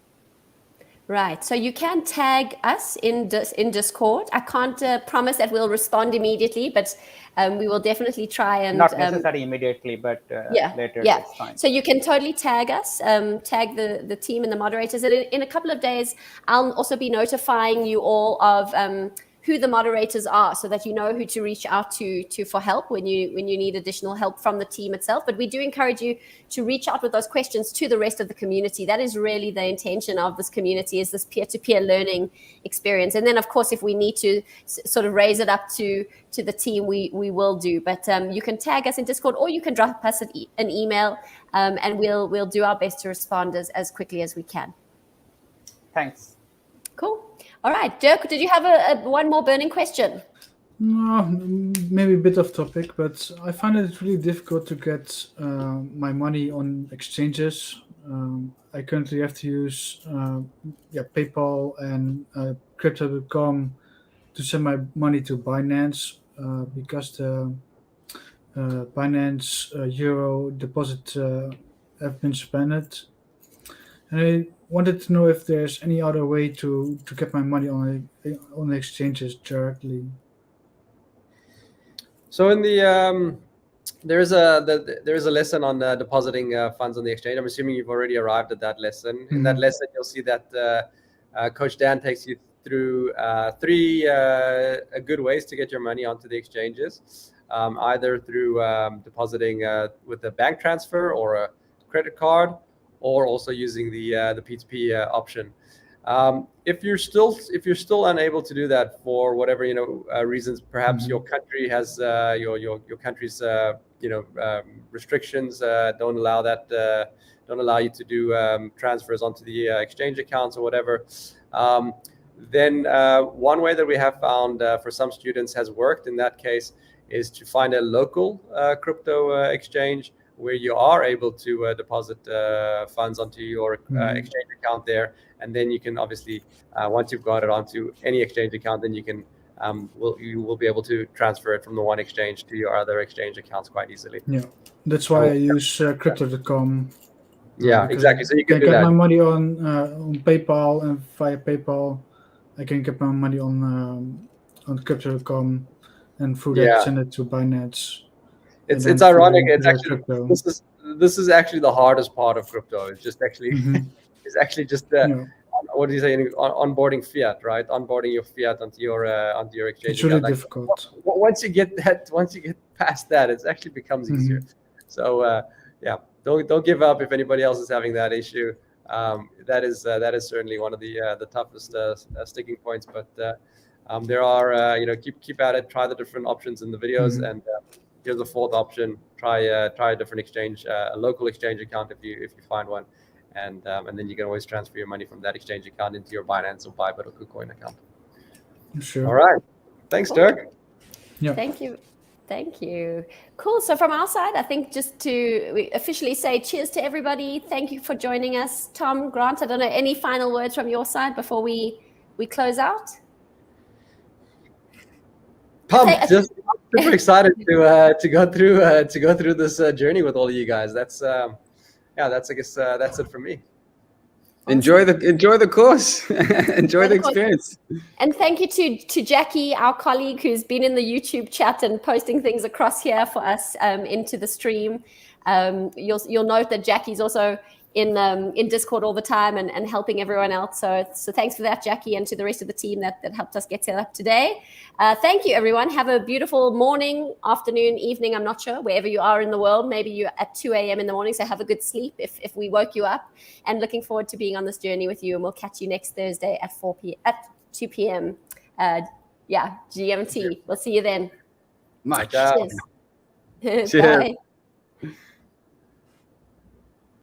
Right. So you can tag us in Discord. I can't promise that we'll respond immediately, but we will definitely try and... Not necessarily immediately, but later. Yeah. It's fine. So you can totally tag us, tag the team and the moderators. And in a couple of days, I'll also be notifying you all of who the moderators are, so that you know who to reach out to for help when you need additional help from the team itself. But we do encourage you to reach out with those questions to the rest of the community. That is really the intention of this community, is this peer-to-peer learning experience. And then, of course, if we need to sort of raise it up to the team, we will do. But you can tag us in Discord, or you can drop us an email, and we'll do our best to respond as quickly as we can. Thanks. Cool. All right, Dirk, did you have one more burning question? No, maybe a bit off topic, but I find it really difficult to get my money on exchanges. I currently have to use PayPal and Crypto.com to send my money to Binance because the Binance Euro deposit have been suspended. And I wanted to know if there's any other way to get my money on the exchanges directly. So in the there's a lesson on depositing funds on the exchange. I'm assuming you've already arrived at that lesson. In that lesson, you'll see that Coach Dan takes you through three good ways to get your money onto the exchanges, either through depositing with a bank transfer or a credit card, or also using the P2P option. If you're still unable to do that for whatever reasons, perhaps your country has your country's restrictions don't allow you to do transfers onto the exchange accounts or whatever. Then one way that we have found for some students has worked in that case is to find a local crypto exchange where you are able to deposit funds onto your exchange account there. And then you can obviously, once you've got it onto any exchange account, then you can you will be able to transfer it from the one exchange to your other exchange accounts quite easily. Yeah, that's why I use Crypto.com. Yeah, exactly. So you can do get that. my money on PayPal, and via PayPal, I can get my money on Crypto.com, and through that send it to Binance. It's ironic. It's actually this is actually the hardest part of crypto. It's just actually it's actually just what do you say, onboarding fiat, right? Onboarding your fiat onto your exchange. It's really account. difficult. Once you get past that, it actually becomes easier. So don't give up if anybody else is having that issue. That is certainly one of the toughest sticking points. But there are keep at it. Try the different options in the videos, and here's the fourth option. Try a different exchange, a local exchange account if you find one, and then you can always transfer your money from that exchange account into your Binance or Bybit or KuCoin account. Sure. All right. Thanks, Dirk. Yeah. Thank you. Cool. So from our side, I think just to officially say cheers to everybody. Thank you for joining us. Tom, Grant, I don't know, any final words from your side before we close out? Pumped, just super excited to go through this journey with all of you guys. That's I guess that's it for me. Enjoy the course. Enjoy the experience. And thank you to Jackie, our colleague, who's been in the YouTube chat and posting things across here for us into the stream. You'll note that Jackie's also in Discord all the time and helping everyone else. So thanks for that, Jackie, and to the rest of the team that helped us get set up today. Thank you, everyone. Have a beautiful morning, afternoon, evening. I'm not sure, wherever you are in the world. Maybe you're at 2 a.m. in the morning, so have a good sleep if we woke you up. And looking forward to being on this journey with you. And we'll catch you next Thursday at 2 p.m. GMT. We'll see you then. Cheers. Bye.